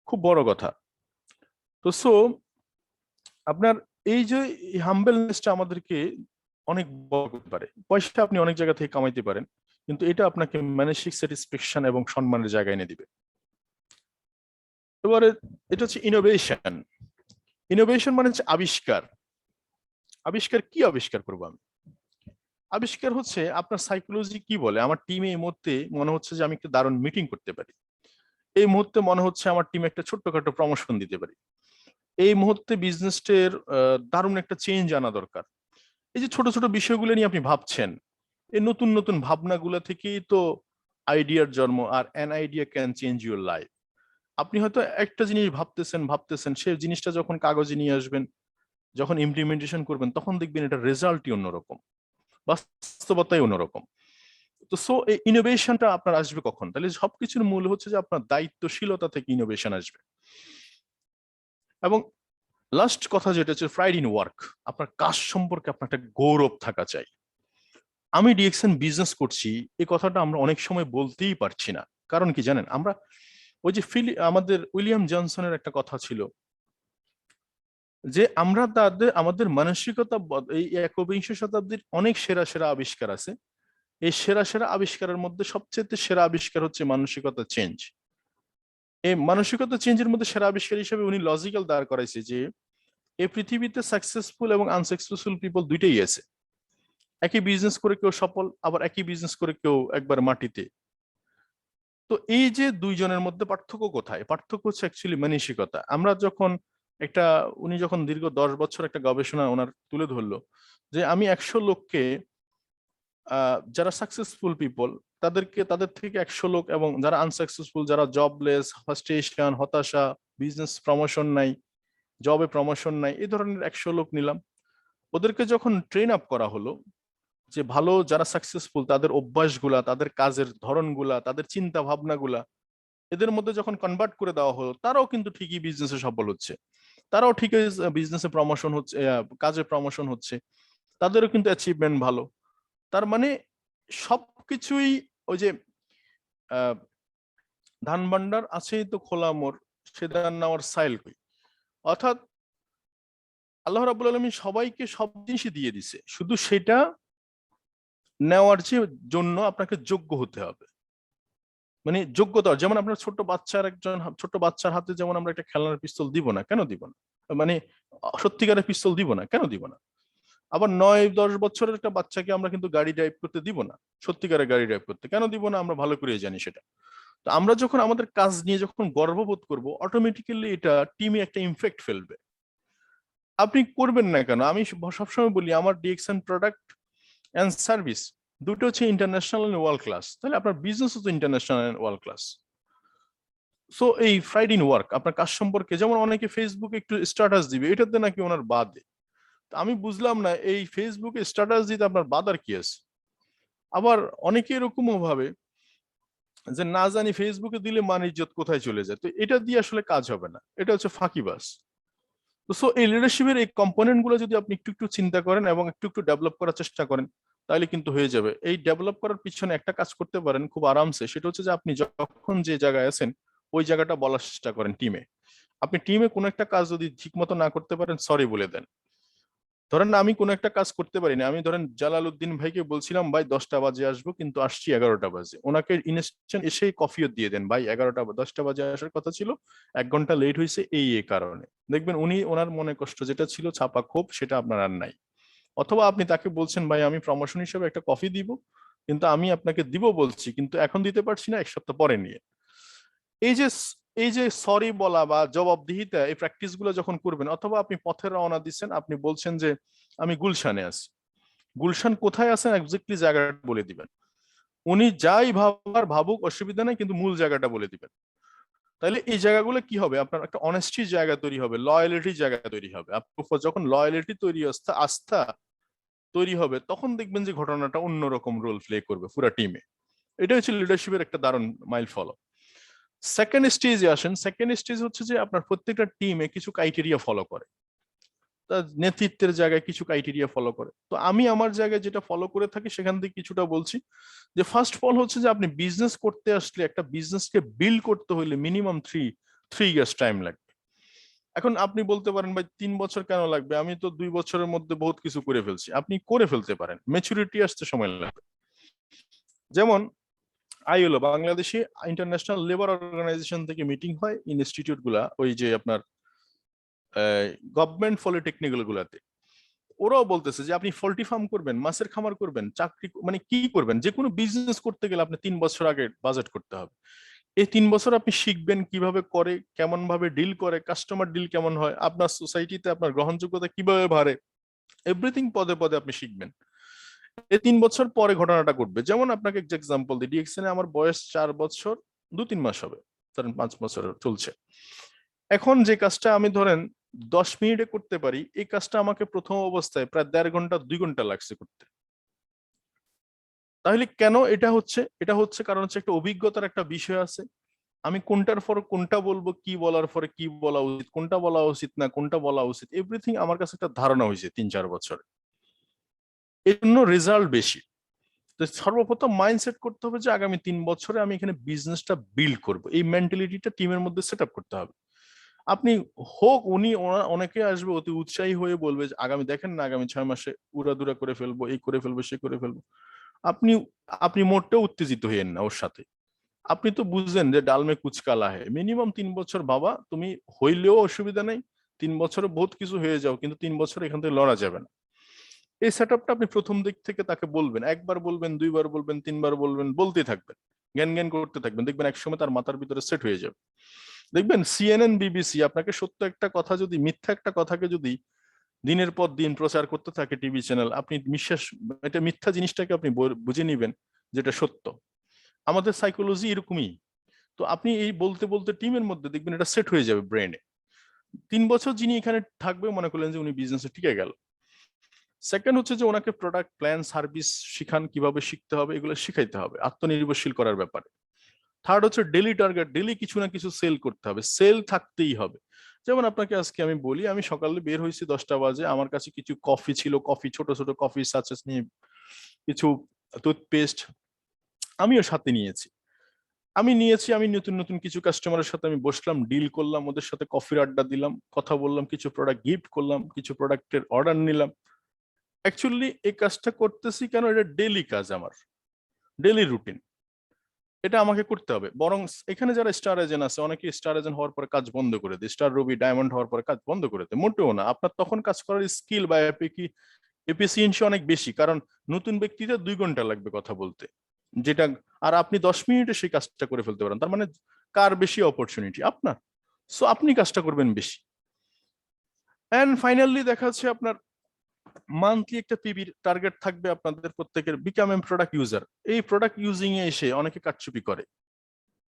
খুব বড় কথা। তো সো আপনার এই যে হাম্বলনেসটা আমাদেরকে অনেক বড় করতে পারে। পয়সা আপনি অনেক জায়গা থেকে কামাইতে পারেন, কিন্তু এটা আপনাকে মানসিক স্যাটিসফ্যাকশন এবং সম্মানের জায়গায় এনে দিবে। এবারে এটা হচ্ছে ইনোভেশন। ইনোভেশন মানে হচ্ছে আবিষ্কার। আবিষ্কার কি আবিষ্কার করবো আমি? আবিষ্কার হচ্ছে আপনার সাইকোলজি কি বলে, আমার টিমে এই মুহূর্তে মনে হচ্ছে যে আমি একটা দারুণ মিটিং করতে পারি, এই মুহূর্তে মনে হচ্ছে আমার টিমে একটা ছোট্টখাটো প্রমোশন দিতে পারি, এই মুহূর্তে বিজনেসের দারুণ একটা চেঞ্জ আনা দরকার। এই যে ছোট ছোট বিষয়গুলো নিয়ে আপনি ভাবছেন, এই নতুন নতুন ভাবনাগুলো থেকেই তো আইডিয়ার জন্ম। আর an idea can change your life. আপনি হয়তো একটা জিনিস ভাবতেছেন, সেই জিনিসটা যখন কাগজে নিয়ে আসবেন, যখন ইমপ্লিমেন্টেশন করবেন, তখন দেখবেন এটা রেজাল্টই অন্যরকম। বাস্তবতাই অন্যরকম। তো সো এই ইনোভেশনটা আপনার আসবে কখন? তাহলে সবকিছুর মূল হচ্ছে যে আপনার দায়িত্বশীলতা থেকে ইনোভেশন আসবে। এবং লাস্ট কথা যেটা হচ্ছে প্রাইড ইন ওয়ার্ক, আপনার কাজ সম্পর্কে আপনার একটা গৌরব থাকা চাই। আমি ডিএক্সএন বিজনেস করছি এই কথাটা আমরা অনেক সময় বলতেই পারছি না। কারণ কি জানেন, আমরা ওই যে আমাদের উইলিয়াম জনসনের একটা কথা ছিল যে আমরা আমাদের মানসিকতা এই একবিংশ শতাব্দীর অনেক সেরা সেরা আবিষ্কার আছে, এই সেরা সেরা আবিষ্কারের মধ্যে সবচেয়ে সেরা আবিষ্কার হচ্ছে মানসিকতা চেঞ্জ। এই মানসিকতা চেঞ্জের মধ্যে সেরা আবিষ্কার হিসেবে উনি লজিক্যাল দাঁড় করাইছে যে এই পৃথিবীতে সাকসেসফুল এবং আনসাকসেসফুল পিপল দুইটাই আছে। একই বিজনেস করে কেউ সফল, আবার একই বিজনেস করে কেউ একবার মাটিতে। তো এই যে দুইজনের মধ্যে পার্থক্য কোথায়? পার্থক্য হচ্ছে অ্যাকচুয়ালি মানসিকতা। আমরা যখন উনি যখন দীর্ঘ 10 বছর একটা গবেষণা ওনার তুলে ধরলো যে আমি 100 লোককে যারা সাকসেসফুল পিপল তাদের থেকে 100 লোক, এবং যারা আনসাকসেসফুল, যারা জবলেস, ফ্রাস্ট্রেশন, হতাশা, বিজনেস প্রমোশন নাই, জবে প্রমোশন নাই, এই ধরনের 100 লোক নিলাম। ওদেরকে যখন ট্রেন আপ করা হলো যে ভালো যারা সাকসেসফুল তাদের অভ্যাসগুলা, তাদের কাজের ধরনগুলা, তাদের চিন্তা ভাবনাগুলা এদের মধ্যে যখন কনভার্ট করে দেওয়া হলো, তারাও কিন্তু ঠিকই বিজনেসে সফল হচ্ছে, তারাও ঠিকই বিজনেসে প্রমোশন হচ্ছে, কাজে প্রমোশন হচ্ছে, তাদেরও কিন্তু অ্যাচিভমেন্ট ভালো। তার মানে সবকিছুই ওই যে ধান ভান্ডার আছেই তো খোলা মোর, সে ধান নেওয়ার সাইল কই। অর্থাৎ আল্লাহ রাব্বুল আলামিন সবাইকে সব জিনিসই দিয়ে দিছে, শুধু সেটা নেওয়ার জন্য আপনাকে যোগ্য হতে হবে। মানে যোগ্যতা, যেমন আপনার ছোট বাচ্চার হাতে যেমন আমরা একটা খেলনার পিস্তল দিব না, কেন দিব না? মানে সত্যিকারের পিস্তল দিব না, কেন দিব না? আবার 9-10 বছরের একটা বাচ্চাকে আমরা কিন্তু গাড়ি ড্রাইভ করতে দিব না, সত্যিকারের গাড়ি ড্রাইভ করতে কেন দিব না? আমরা ভালো করে জানি সেটা। তো আমরা যখন আমাদের কাজ নিয়ে যখন গর্ববোধ করব, অটোমেটিক্যালি এটা টিমে একটা ইমপ্যাক্ট ফেলবে। আপনি করবেন না কেন? আমি সবসময় বলি আমার ডিএক্সএন প্রোডাক্ট এন্ড সার্ভিস দুটো হচ্ছে ইন্টারন্যাশনাল এন্ড ওয়ার্ল্ড ক্লাস, তাহলে আপনার বিজনেস হচ্ছে international and world class. So এই প্রাইড ইন ওয়ার্ক, আপনার কাজ সম্পর্কে, যেমন অনেকে ফেসবুকে একটু স্ট্যাটাস দিবে, এটাতে নাকি ওনার বাদে। আমি বুঝলাম না এই ফেসবুকে স্ট্যাটাস দিতে আপনার বাধার কি আছে। আবার অনেকে এরকমও ভাবে যে না জানি ফেসবুকে দিলে মান ইজ্জত কোথায় চলে যায়, তো এটা দিয়ে আসলে কাজ হবে না, এটা হচ্ছে ফাঁকিবাজ। তো সো এই লিডারশিপের এই কম্পোনেন্ট গুলো যদি আপনি একটু একটু চিন্তা করেন এবং একটু একটু ডেভেলপ করার চেষ্টা করেন, তাহলে কিন্তু হয়ে যাবে। এই ডেভেলপ করার পিছনে একটা কাজ করতে পারেন খুব আরামসে, সেটা হচ্ছে যে আপনি যখন যে জায়গায় আছেন ওই জায়গাটা বলার চেষ্টা করেন টিমে। আপনি টিমে কোনো একটা কাজ যদি ঠিক মতো না করতে পারেন, সরি বলে দেন। ধরেন আমি কোনো একটা কাজ করতে পারিনি, আমি ধরেন জালালউদ্দিন ভাইকে বলছিলাম ভাই 10টা বাজে আসবো, কিন্তু আসছি 11টা বাজে, ওনাকে ইনস্ট্যান্ট এসে কফিও দিয়ে দেন, ভাই 10টা বাজে আসার কথা ছিল, 1 ঘন্টা লেট হয়েছে এই কারণে। দেখবেন উনি ওনার মনে কষ্ট যেটা ছিল, ছাপা ক্ষোভ, সেটা আপনার আর নাই। অথবা আপনি তাকে বলছেন ভাই আমি প্রমোশন হিসেবে একটা কফি দিব, কিন্তু আমি আপনাকে দিব বলছি, কিন্তু এখন দিতে পারছি না, 1 সপ্তাহ পরে নিয়ে। এই যে সরি বলা বা জবাবদিহিতা, এই প্র্যাকটিস গুলো যখন করবেন, অথবা আপনি পথে রওনা দিচ্ছেন, আপনি বলছেন যে আমি গুলশানে আছি, গুলশান কোথায় আছেন এক্স্যাক্টলি জায়গাটা বলে দিবেন। উনি যাই ভাবুক অসুবিধা নেই, কিন্তু মূল জায়গাটা বলে দিবেন। তাহলে এই জায়গাগুলো কি হবে, আপনার একটা অনেস্টি জায়গা তৈরি হবে, লয়ালিটি জায়গা তৈরি হবে। আপনার যখন লয়ালিটি তৈরি, আস্থা তৈরি হবে, তখন দেখবেন যে ঘটনাটা অন্যরকম রোল প্লে করবে পুরো টিমে। এটা হচ্ছে লিডারশিপের একটা দারুণ মাইল ফলো। সেকেন্ড স্টেজে আসেন। সেকেন্ড স্টেজ হচ্ছে যে আপনার প্রত্যেকটা টিমে কিছু ক্রাইটেরিয়া ফলো করে, তার নেতৃত্বের জায়গায় কিছু ক্রাইটেরিয়া ফলো করে। তো আমি আমার জায়গায় যেটা ফলো করে থাকি সেখান থেকে কিছুটা বলছি। যে ফার্স্ট ফল হচ্ছে যে আপনি বিজনেস করতে আসলে, একটা বিজনেসকে বিল্ড করতে হলে মিনিমাম থ্রি ইয়ার্স টাইম লাগবে। এখন আপনি বলতে পারেন ভাই 3 বছর কেন লাগবে, আমি তো 2 বছরের মধ্যে বহুত কিছু করে ফেলছি। আপনি করে ফেলতে পারেন, ম্যাচুরিটি আসতে সময় লাগবে। যেমন আইএলও, বাংলাদেশে ইন্টারন্যাশনাল লেবার অর্গানাইজেশন থেকে মিটিং হয় ইনস্টিটিউট গুলা, ওই যে আপনার গভর্নমেন্ট পলিটেকনিক্যাল গুলাতে, ওরাও বলতেছে যে আপনি পোল্ট্রি ফার্ম করবেন, মাছের খামার করবেন, চাকরি মানে কি করবেন, যে কোনো বিজনেস করতে গেলে আপনি 3 বছর আগে বাজেট করতে হবে। এই 3 বছর আপনি শিখবেন কিভাবে করে, কেমন ভাবে ডিল করে, কাস্টমার ডিল কেমন হয়, আপনার সোসাইটিতে আপনার গ্রহণযোগ্যতা কিভাবে বাড়ে, এভরিথিং পদে পদে আপনি শিখবেন। এই 3 বছর পরে ঘটনাটা ঘটবে। যেমন আপনাকে একটা এক্সাম্পল দিই, ডিএক্সএন আমার বয়স 4 বছর 2-3 মাস হবে, ধরেন 5 বছর চলছে। এখন যে কাজটা আমি ধরেন 10 মিনিটে করতে পারি, এই কাজটা আমাকে প্রথম অবস্থায় প্রায় 1.5 ঘন্টা 2 ঘন্টা লাগছে করতে। তাহলে কেন এটা হচ্ছে কারণ হচ্ছে একটা অভিজ্ঞতার একটা বিষয় আছে। আমি কোনটার পর কোনটা বলবো, কি বলার পরে কি বলা উচিত, কোনটা বলা উচিত না, কোনটা বলা উচিত, এভরিথিং আমার কাছে একটা ধারণা হয়েছে 3-4 বছরে। এই জন্য রেজাল্ট বেশি। তো সর্বপ্রথম মাইন্ডসেট করতে হবে যে আগামী 3 বছরে আমি এখানে বিজনেসটা বিল্ড করব, এই মেন্টালিটিটা টিমের মধ্যে সেট আপ করতে হবে। আপনি অনেকে আসবে অতি উৎসাহী হয়ে বলবে যে আগামী দেখেন না, আগামী 6 মাসে উড়াদুরা করে ফেলবো, এই করে ফেলবো, সে করে ফেলবো। আপনি আপনি মোটেও উত্তেজিত হইয়েন না ওর সাথে। আপনি তো বুঝলেন যে ডালমে কুচকালা হে, মিনিমাম 3 বছর বাবা, তুমি হইলেও অসুবিধা নেই, 3 বছরে বহুত কিছু হয়ে যাও, কিন্তু 3 বছর এখান থেকে লড়া যাবে না। এই সেট আপটা আপনি প্রথম দিক থেকে তাকে বলবেন, একবার বলবেন, 2বার বলবেন, 3বার বলবেন, বলতে থাকবেন, জ্ঞান জ্ঞান করতে থাকবেন, দেখবেন একসময় তার মাথার ভিতরে সেট হয়ে যাবে। দেখবেন CNN BBC আপনাকে সত্য একটা কথা যদি, মিথ্যা একটা কথাকে যদি দিনের পর দিন প্রচার করতে থাকে টিভি চ্যানেল, আপনি এটা মিথ্যা জিনিসটাকে আপনি বুঝে নিবেন যেটা সত্য। আমাদের সাইকোলজি এরকমই। তো আপনি এই বলতে বলতে টিমের মধ্যে দেখবেন এটা সেট হয়ে যাবে ব্রেনে। 3 বছর যিনি এখানে থাকবে মনে করলেন যে উনি বিজনেসে টিকে গেল। সেকেন্ড হচ্ছে যে ওনাকে প্রোডাক্ট প্ল্যান সার্ভিস শিখান, কিভাবে শিখতে হবে এগুলো শিখাইতে হবে, আত্মনির্ভরশীল করার ব্যাপারে। থার্ড হচ্ছে ডেলি টার্গেট, ডেলি কিছু না কিছু সেল করতে হবে, সেল থাকতেই হবে। যেমন আপনাকে আজকে আমি বলি, আমি সকালে বের হয়েছি 10টা বাজে, আমার কাছে কিছু কফি ছিল, কফি ছোট ছোট কফি সাচেস নিয়ে, কিছু টুথপেস্ট আমিও সাথে নিয়েছি। আমি নতুন নতুন কিছু কাস্টমারের সাথে আমি বসলাম, ডিল করলাম, ওদের সাথে কফির আড্ডা দিলাম, কথা বললাম, কিছু প্রোডাক্ট গিফট করলাম, কিছু প্রোডাক্টের অর্ডার নিলাম। অ্যাকচুয়ালি এই কাজটা করতেছি কেন, এটা ডেলি কাজ, আমার ডেলি রুটিন, এটা আমাকে করতে হবে। বরং এখানে যারা স্টার এজেন্ট আছে, অনেকে স্টার এজেন্ট হওয়ার পরে কাজ বন্ধ করে দেয়, স্টার রবি ডায়মন্ড হওয়ার পরে কাজ বন্ধ করে দেয়, মোটেও না। আপনার তখন কাজ করার স্কিল বা এফিসিয়েন্সি অনেক বেশি, কারণ নতুন ব্যক্তিটা 2 ঘন্টা লাগবে কথা বলতে, যেটা আর আপনি 10 মিনিটে সেই কাজটা করে ফেলতে পারেন। তার মানে কার বেশি অপরচুনিটি, আপনার। সো আপনি কাজটা করবেন বেশি। এন্ড ফাইনালি দেখা যাচ্ছে আপনার মান্থলি একটা পিবি টার্গেট থাকবে আপনাদের প্রত্যেকের, বিকাম এ প্রোডাক্ট ইউজার। এই প্রোডাক্ট ইউজিং এ এসে অনেকে কারচুপি করে,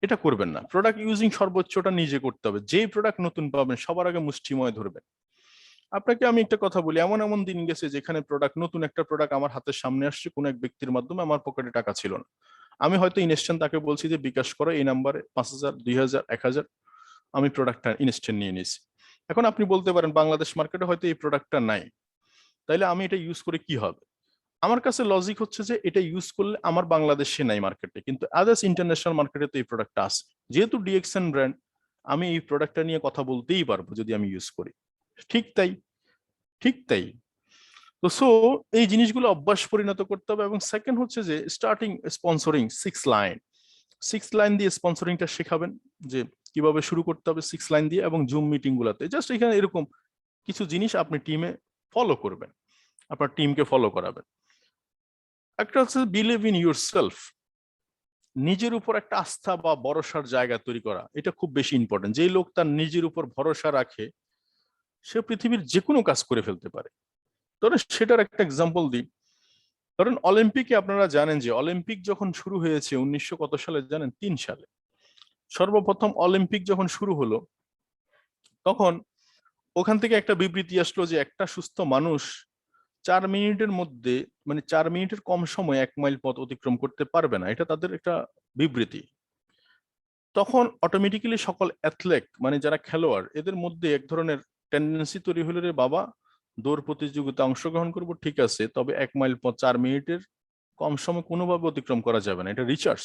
এটা করবেন না। প্রোডাক্ট ইউজিং সর্বোচ্চটা নিজে করতে হবে। যেই প্রোডাক্ট নতুন পাবেন সবার আগে মুষ্টিময় ধরবেন। আপনাকে আমি একটা কথা বলি, এমন এমন দিন গেছে যেখানে নতুন একটা প্রোডাক্ট আমার হাতের সামনে আসছে কোন এক ব্যক্তির মাধ্যমে, আমার পকেটে টাকা ছিল না, আমি হয়তো ইনস্ট্যান্ট তাকে বলছি যে বিকাশ করো এই নাম্বারে 5,000, 2,000, 1,000, আমি প্রোডাক্টটা ইনস্ট্যান্ট নিয়ে নিয়েছি। এখন আপনি বলতে পারেন বাংলাদেশ মার্কেটে হয়তো এই প্রোডাক্টটা নাই, তাইলে আমি এটা ইউজ করে কি হবে? আমার কাছে লজিক হচ্ছে যে এটা ইউজ করলে আমার বাংলাদেশে নাই মার্কেটে, কিন্তু আদার্স ইন্টারন্যাশনাল মার্কেটে তো এই প্রোডাক্টটা আছে। যেহেতু ডিএক্সএন ব্র্যান্ড, আমি এই প্রোডাক্টটা নিয়ে কথা বলতেই পারবো যদি আমি ইউজ করি। ঠিক তাই, ঠিক তাই। তো এই জিনিসগুলো অভ্যাস পরিণত করতে হবে। এবং সেকেন্ড হচ্ছে যে স্টার্টিং স্পন্সরিং 6 লাইন দিয়ে স্পন্সরিংটা শেখাবেন, যে কিভাবে শুরু করতে হবে 6 লাইন দিয়ে। এবং জুম মিটিং গুলাতে জাস্ট এখানে এরকম কিছু জিনিস আপনি টিমে ফলো করবেন, আপনার টিমকে ফলো করাবেন। একটা হচ্ছে বিলিভ ইন ইউর সেলফ, নিজের উপর একটা আস্থা বা ভরসার জায়গা তৈরি করা, এটা খুব বেশি ইম্পর্টেন্ট। যেই লোক তার নিজের উপর ভরসা রাখে সে পৃথিবীর যে কোনো কাজ করে ফেলতে পারে। ধরেন সেটার একটা এক্সাম্পল দিই। ধরেন অলিম্পিকে আপনারা জানেন যে অলিম্পিক যখন শুরু হয়েছে 1900 কত সালে জানেন? 3 সালে সর্বপ্রথম অলিম্পিক যখন শুরু হলো, তখন ওখান থেকে একটা বিবৃতি আসলো যে একটা সুস্থ মানুষ 4 মিনিটের মধ্যে, মানে 4 মিনিটের কম সময়ে 1 মাইল পথ অতিক্রম করতে পারবে না, এটা তাদের একটা বিবৃতি। তখন অটোমেটিক্যালি সকল অ্যাথলেট, মানে যারা খেলোয়াড়, এদের মধ্যে এক ধরনের টেন্ডেন্সি তৈরি হলো, রে বাবা দৌড় প্রতিযোগিতা অংশগ্রহণ করব, ঠিক আছে, তবে 1 মাইল পথ 4 মিনিটের কম সময় কোনোভাবে অতিক্রম করা যাবে না, এটা রিসার্চ।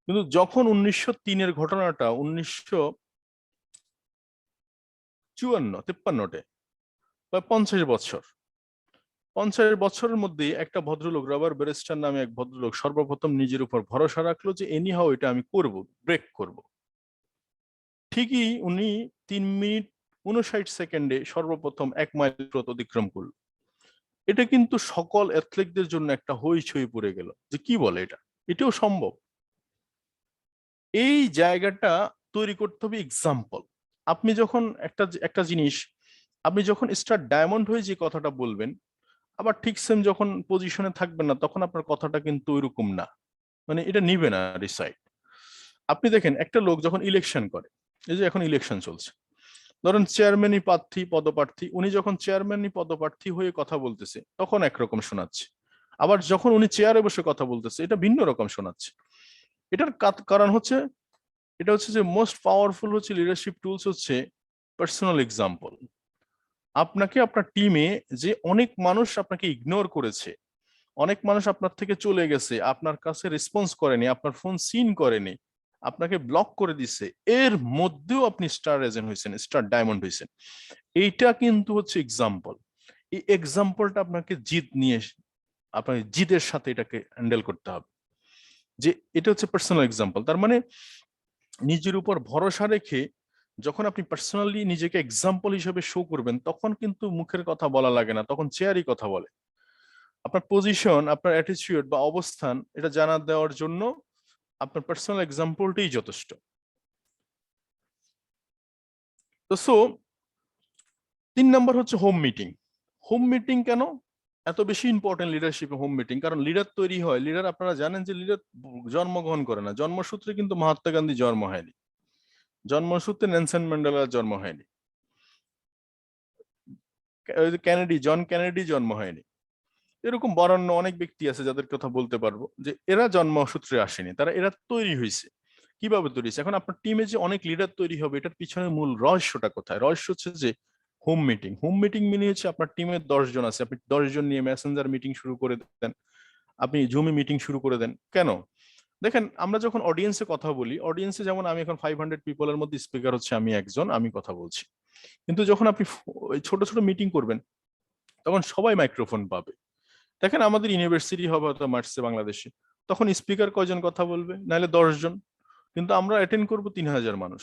কিন্তু যখন 1903-এর ঘটনাটা 1954-53-তে, বা 50 বছরের মধ্যে একটা ভদ্রলোক, রবার্ট ব্যারিস্টার নামে এক ভদ্রলোক, সর্বপ্রথম নিজের উপর ভরসা রাখলো যে এনিহাও এটা আমি করব, ব্রেক করব। ঠিকই উনি 3 মিনিট 59 সেকেন্ডে সর্বপ্রথম 1 মাইল পথ অতিক্রম করল। এটা কিন্তু সকল অ্যাথলেটদের জন্য একটা হইচই পড়ে গেল, যে কি বলে এটা, এটাও সম্ভব। এই জায়গাটা তৈরি করতে হবে এক্সাম্পল। আপনি যখন একটা জিনিস, আপনি যখন স্টার ডায়মন্ড হয়ে যে কথাটা বলবেন, আবার ঠিক সেম যখন পজিশনে থাকবেন না, তখন আপনার কথাটা কিন্তু ওইরকম না, মানে এটা নিবে না রিসাইড। আপনি দেখেন একটা লোক যখন ইলেকশন করে, এই যে এখন ইলেকশন চলছে, ধরেন চেয়ারম্যানই পদপ্রার্থী, উনি যখন চেয়ারম্যানই পদপ্রার্থী হয়ে কথা বলতেছে তখন একরকম শোনাচ্ছে। আবার যখন উনি চেয়ারে বসে কথা বলতেছে এটা ভিন্ন রকম শোনাচ্ছে। এটার কারণ হচ্ছে এটা হচ্ছে যে মোস্ট পাওয়ারফুল হচ্ছে লিডারশিপ টুলস হচ্ছে পার্সোনাল এক্সাম্পল। আপনাকে আপনার টিমে যে অনেক মানুষ আপনাকে ইগনোর করেছে, অনেক মানুষ আপনার থেকে চলে গেছে, আপনার কাছে রেসপন্স করেনি, আপনার ফোন সিন করেনি, আপনাকে ব্লক করে দিছে, এর মধ্যেও আপনি স্টার এজেন্ট হয়েছেন, স্টার ডায়মন্ড হয়েছেন, এইটা কিন্তু হচ্ছে এক্সাম্পল। এই এক্সাম্পলটা আপনাকে জিত নিয়ে আপনাকে জিদের সাথে এটাকে হ্যান্ডেল করতে হবে, যে এটা হচ্ছে পার্সোনাল এক্সাম্পল। তার মানে নিজের উপর ভরসা রেখে যখন আপনি পার্সোনালি নিজেকে এক্সাম্পল হিসেবে শো করবেন, তখন কিন্তু মুখের কথা বলা লাগে না, তখন চেয়ারই কথা বলে। আপনার পজিশন, আপনার অ্যাটিটিউড বা অবস্থান এটা জানা দেওয়ার জন্য আপনার পার্সোনাল এক্সাম্পলটাই যথেষ্ট। তো 3 নম্বর হচ্ছে হোম মিটিং। হোম মিটিং কেন এত বেশি ইম্পর্টেন্ট লিডারশিপে? হোম মিটিং, কারণ লিডার তৈরি হয়, লিডার আপনারা জানেন যে লিডার জন্মগ্রহণ করে না, জন্মসূত্রে কিন্তু মহাত্মা গান্ধী জন্ম হয়নি, জন্মসূত্রে নেলসন ম্যান্ডেলার জন্ম হয়নি, জন কেনেডি জন্ম হয়নি। এরকম বরেণ্য অনেক ব্যক্তি আছে যাদের কথা বলতে পারবো যে এরা জন্মসূত্রে আসেনি, এরা তৈরি হয়েছে। কিভাবে তৈরি হয়েছে? এখন আপনার টিমে যে অনেক লিডার তৈরি হবে, এটার পিছনে মূল রহস্যটা কোথায়? রহস্য হচ্ছে যে home meeting. Home meeting mini হচ্ছে আপনার টিমে 10 জন আছে, আপনি 10 জন নিয়ে মেসেঞ্জার মিটিং শুরু করে দেন, আপনি জুমে মিটিং শুরু করে দেন। কেন? দেখেন, আমরা যখন অডিয়েন্সে কথা বলি, অডিয়েন্সে যেমন আমি এখন 500 পিপলের মধ্যে স্পিকার হচ্ছে আমি একজন, আমি কথা বলছি, কিন্তু যখন আপনি ছোট ছোট মিটিং করবেন তখন সবাই মাইক্রোফোন পাবে। দেখেন, আমাদের ইউনিভার্সিটি হবে হয়তো মার্চে বাংলাদেশে, তখন স্পিকার কয়জন কথা বলবে? নাহলে 10 জন, কিন্তু আমরা অ্যাটেন্ড করবো 3000 মানুষ।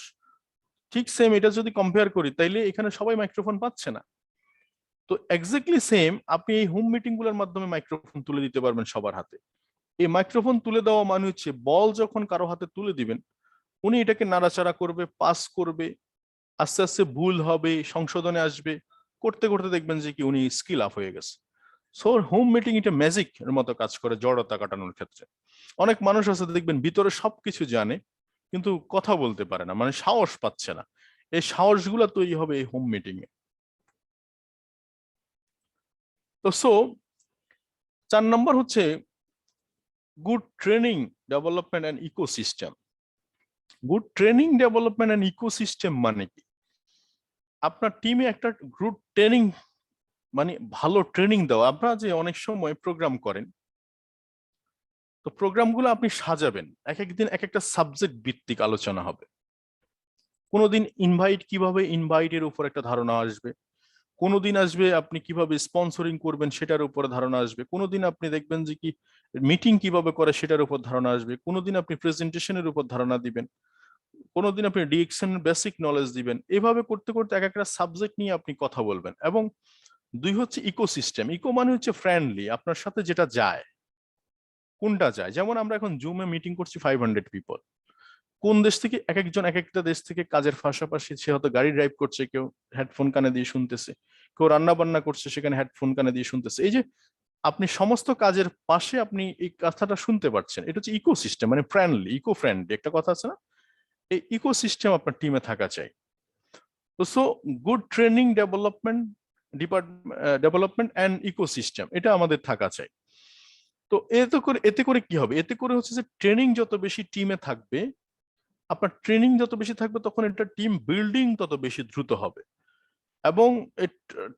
ঠিক সেম এটা যদি কম্পেয়ার করি, তাইলে এখানে সবাই মাইক্রোফোন পাচ্ছে না। তো এক্স্যাক্টলি সেম আপনি এই হোম মিটিং গুলোর মাধ্যমে মাইক্রোফোন তুলে দিতে পারবেন সবার হাতে। এই মাইক্রোফোন তুলে দেওয়া মানে হচ্ছে বল যখন কারো হাতে তুলে দিবেন, উনি এটাকে নাড়াচাড়া করবে, পাস করবে, আস্তে আস্তে ভুল হবে, সংশোধনে আসবে, করতে করতে দেখবেন যে কি উনি স্কিল আপ হয়ে গেছে। সো হোম মিটিং এটা ম্যাজিক এর মতো কাজ করে জড়তা কাটানোর ক্ষেত্রে। অনেক মানুষ আছে দেখবেন ভিতরে সবকিছু জানে কিন্তু কথা বলতে পারে না, মানে সাহস পাচ্ছে না। এই সাহসগুলো তৈরি হবে এই হোম মিটিং এ। তো 4 নম্বর হচ্ছে good training development and ecosystem. Good training development and ecosystem মানে কি? আপনার টিমে একটা গুড ট্রেনিং মানে ভালো ট্রেনিং দেওয়া। আপনারা যে অনেক সময় প্রোগ্রাম করেন, তো প্রোগ্রামগুলো আপনি সাজাবেন, এক একদিন এক একটা সাবজেক্ট ভিত্তিক আলোচনা হবে। কোনোদিন কিভাবে ইনভাইটের উপর একটা ধারণা আসবে, কোনোদিন আসবে আপনি কিভাবে স্পন্সরিং করবেন সেটার উপরে ধারণা আসবে, কোনোদিন আপনি দেখবেন যে কি মিটিং কিভাবে করে সেটার উপর ধারণা আসবে, কোনোদিন আপনি প্রেজেন্টেশনের উপর ধারণা দিবেন, কোনোদিন আপনি ডিএকশন বেসিক নলেজ দিবেন। এভাবে করতে করতে এক একটা সাবজেক্ট নিয়ে আপনি কথা বলবেন। এবং 2 হচ্ছে ইকোসিস্টেম। ইকো মানে হচ্ছে ফ্রেন্ডলি, আপনার সাথে যেটা যায়। কোনটা যায়? যেমন আমরা এখন জুমে মিটিং করছি 500 পিপল, কোন দেশ থেকে, এক একজন এক একটা দেশ থেকে কাজের পাশাপাশি সে হয়তো গাড়ি ড্রাইভ করছে, কেউ হেডফোন কানে দিয়ে শুনতেছে, কেউ রান্না বান্না করছে সেখানে হেডফোন কানে দিয়ে শুনতেছে। এই যে আপনি সমস্ত কাজের পাশে আপনি এই কথাটা শুনতে পাচ্ছেন, এটা হচ্ছে ইকোসিস্টেম, মানে ফ্রেন্ডলি, ইকো ফ্রেন্ডলি একটা কথা আছে না? এই ইকোসিস্টেম আপনার টিমে থাকা চাই। তো good training development and ecosystem এটা আমাদের থাকা চাই। তো এতে করে কি হবে? এতে করে হচ্ছে যে ট্রেনিং যত বেশি টিমে থাকবে, আপনার ট্রেনিং যত বেশি থাকবে, তখন এটা টিম বিল্ডিং তত বেশি দ্রুত হবে। এবং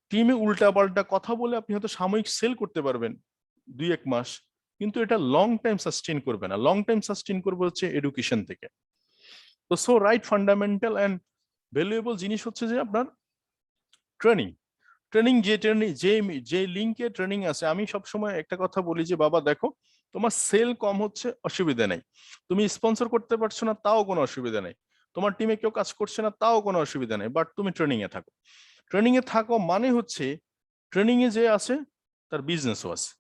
টিমে উল্টা পাল্টা কথা বলে আপনি হয়তো সাময়িক সেল করতে পারবেন 2-1 মাস, কিন্তু এটা লং টাইম সাস্টেইন করবে না। লং টাইম সাস্টেইন করবে হচ্ছে এডুকেশন থেকে। তো রাইট ফান্ডামেন্টাল অ্যান্ড ভ্যালুয়েবল জিনিস হচ্ছে যে আপনার ট্রেনিং। যে লিঙ্কে ট্রেনিং আছে, আমি সবসময় একটা কথা বলি যে বাবা দেখো, তোমার সেল কম হচ্ছে, অসুবিধা নেই, তুমি স্পন্সর করতে পারছো না, তাও কোনো অসুবিধা নেই, তোমার টিমে কেউ কাজ করছে না, তাও কোনো অসুবিধা নেই, বাট তুমি ট্রেনিং এ থাকো। ট্রেনিং এ থাকো মানে হচ্ছে ট্রেনিং এ যে আছে তার বিজনেসও আছে।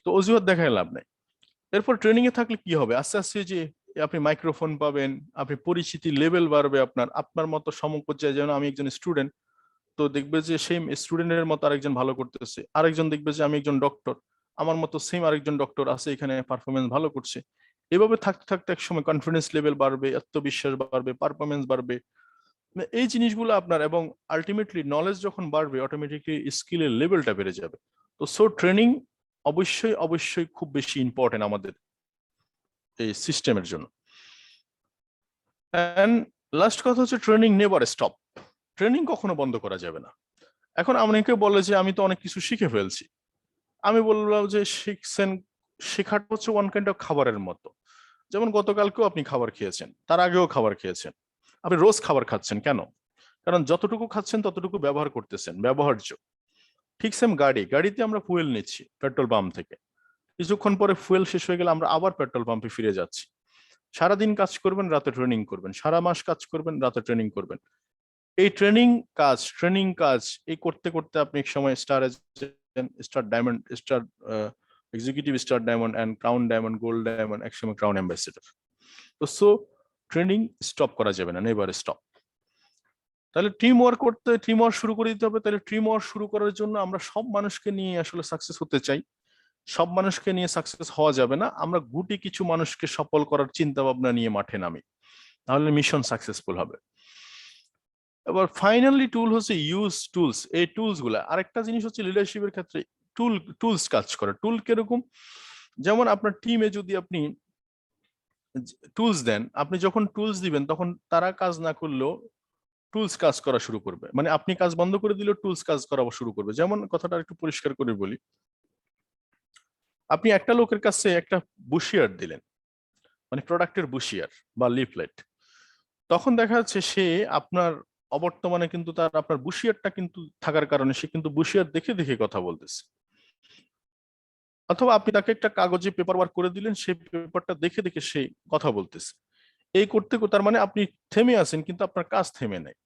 তো অজুহাত দেখায় লাভ নাই। এরপর ট্রেনিং এ থাকলে কি হবে? আস্তে আস্তে যে আপনি মাইক্রোফোন পাবেন, আপনি পরিচিতি লেভেল বাড়বে, আপনার মতো সমপর্যায়ে, যেন আমি একজন স্টুডেন্ট, তো দেখবে যে সেম স্টুডেন্টের মতো আরেকজন ভালো করতেছে, আরেকজন দেখবে যে আমি একজন ডক্টর, আমার মতো সেম আরেকজন ডক্টর আছে এখানে, পারফরমেন্স ভালো করছে। এভাবে থাকতে থাকতে এক সময় কনফিডেন্স লেভেল বাড়বে, আত্মবিশ্বাস বাড়বে, পারফরমেন্স বাড়বে। এই জিনিসগুলো আপনার, এবং আলটিমেটলি নলেজ যখন বাড়বে, অটোমেটিকলি স্কিলের লেভেলটা বেড়ে যাবে। তো ট্রেনিং অবশ্যই অবশ্যই খুব বেশি ইম্পর্টেন্ট আমাদের এই সিস্টেমের জন্য। এন্ড লাস্ট কথা হচ্ছে ট্রেনিং নেভার স্টপ। ট্রেনিং কখনো বন্ধ করা যাবে না। এখন অনেকে বলে যে আমি তো অনেক কিছু শিখে ফেলছি। আমি বললাম যে শেখাটা হচ্ছে ওয়ান কাইন্ড অফ খাবারের মতো। যেমন গতকালকেও আপনি খাবার খেয়েছেন, তার আগেও খাবার খেয়েছেন, আপনি রোজ খাবার খাচ্ছেন কেন? কারণ যতটুকু খাচ্ছেন ততটুকু ব্যবহার করতেছেন, ব্যবহার্য। ঠিক সেম গাড়িতে আমরা ফুয়েল নিচ্ছি পেট্রোল পাম্প থেকে, কিছুক্ষণ পরে ফুয়েল শেষ হয়ে গেলে আমরা আবার পেট্রোল পাম্পে ফিরে যাচ্ছি। সারাদিন কাজ করবেন, রাতে ট্রেনিং করবেন, সারা মাস কাজ করবেন, রাতে ট্রেনিং করবেন। এই ট্রেনিং কাজ এই করতে করতে আপনি এক সময় star diamond, star executive, star diamond and crown diamond, gold diamond, একসময় ক্রাউন অ্যাম্বাসেডর। তো সো ট্রেনিং স্টপ করা যাবে না, নেভার স্টপ। তাহলে টিম ওয়ার্ক শুরু করে দিতে হবে। তাহলে টিম ওয়ার্ক শুরু করার জন্য আমরা সব মানুষকে নিয়ে আসলে সাকসেস হতে চাই। সব মানুষকে নিয়ে সাকসেস হওয়া যাবে না, আমরা গুটি কিছু মানুষকে সফল করার চিন্তা ভাবনা নিয়ে মাঠে নামি, তাহলে মিশন সাকসেসফুল হবে। এবার ফাইনালি টুল হচ্ছে ইউজ টুলস। এই টুলস গুলা, আরেকটা জিনিস হচ্ছে লিডারশিপের ক্ষেত্রে টুলস কাজ করে। টুল কিরকম? যেমন আপনার টিমে যদি আপনি টুলস দেন, আপনি যখন টুলস দিবেন তখন তারা কাজ না করলেও টুলস কাজ করা শুরু করবে। মানে আপনি কাজ বন্ধ করে দিলেও টুলস কাজ করা শুরু করবে। যেমন কথাটা একটু পরিষ্কার করে বলি, আপনি একটা লোকের কাছে একটা বুশিয়ার দিলেন, মানে প্রোডাক্টের বুশিয়ার বা লিফলেট, তখন দেখা যাচ্ছে সে আপনার অবর্তমানে কিন্তু আপনার বুশিয়ারটা কিন্তু থাকার কারণে সে কিন্তু বুশিয়ার দেখে দেখে কথা বলতেছে। অথবা আপনি তাকে একটা কাগজে পেপার ওয়ার্ক করে দিলেন, সেই পেপারটা দেখে দেখে সে কথা বলতেছে। এই করতে করতে তার মানে আপনি থেমে আছেন কিন্তু আপনার কাজ থেমে নেই।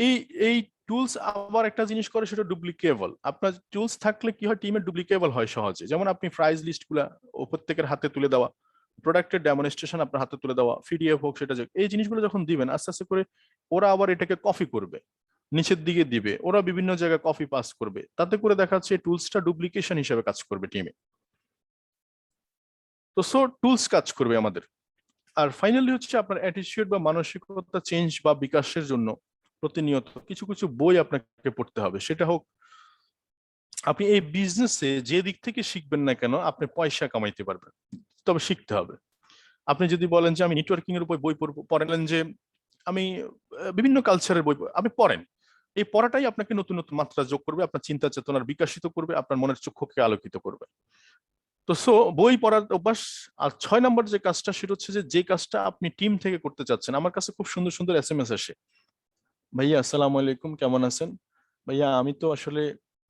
এই এই টুলস আবার একটা জিনিস করে, সেটা ডুপ্লিকেবল। আপনার টুলস থাকলে কি হয়, টিমের ডুপ্লিকেবল হয় সহজে। যেমন আপনি প্রাইস লিস্ট গুলা প্রত্যেকের হাতে তুলে দেওয়া, প্রোডাক্টের ডেমনস্ট্রেশন আপনার হাতে তুলে দেওয়া, পিডিএফ হোক, সেটা এই জিনিসগুলো যখন দিবেন আস্তে আস্তে করে ওরা আবার এটাকে কপি করবে, নিচের দিকে দিবে, ওরা বিভিন্ন জায়গায় কপি পাস করবে, তাতে করে দেখা যাচ্ছে টুলসটা ডুপ্লিকেশন হিসেবে কাজ করবে টিমে। তো সো টুলস কাজ করবে আমাদের। আর ফাইনালি হচ্ছে আপনার অ্যাটিটিউড বা মানসিকতা চেঞ্জ বা বিকাশের জন্য প্রতিনিয়ত কিছু কিছু বই আপনাকে পড়তে হবে। সেটা হোক, আপনি এই বিজনেসে যে দিক থেকে শিখবেন না কেন আপনি পয়সা কামাইতে পারবেন, তবে শিখতে হবে। আপনি যদি বলেন যে আমি নেটওয়ার্কিং এর উপর বই পড়েন, যে আমি বিভিন্ন কালচারের বই, আপনি পড়েন, এই পড়াটাই আপনাকে নতুন নতুন মাত্রা যোগ করবে, আপনার চিন্তা চেতনার বিকাশিত করবে, আপনার মনের চক্ষুকে আলোকিত করবে। তো সো বই পড়ার অভ্যাস। আর 6 নম্বর যে কাজটা, সেটা হচ্ছে যে কাজটা আপনি টিম থেকে করতে চাচ্ছেন। আমার কাছে খুব সুন্দর সুন্দর SMS আসে, ভাইয়া আসসালামু আলাইকুম, কেমন আছেন? ভাইয়া আমি তো আসলে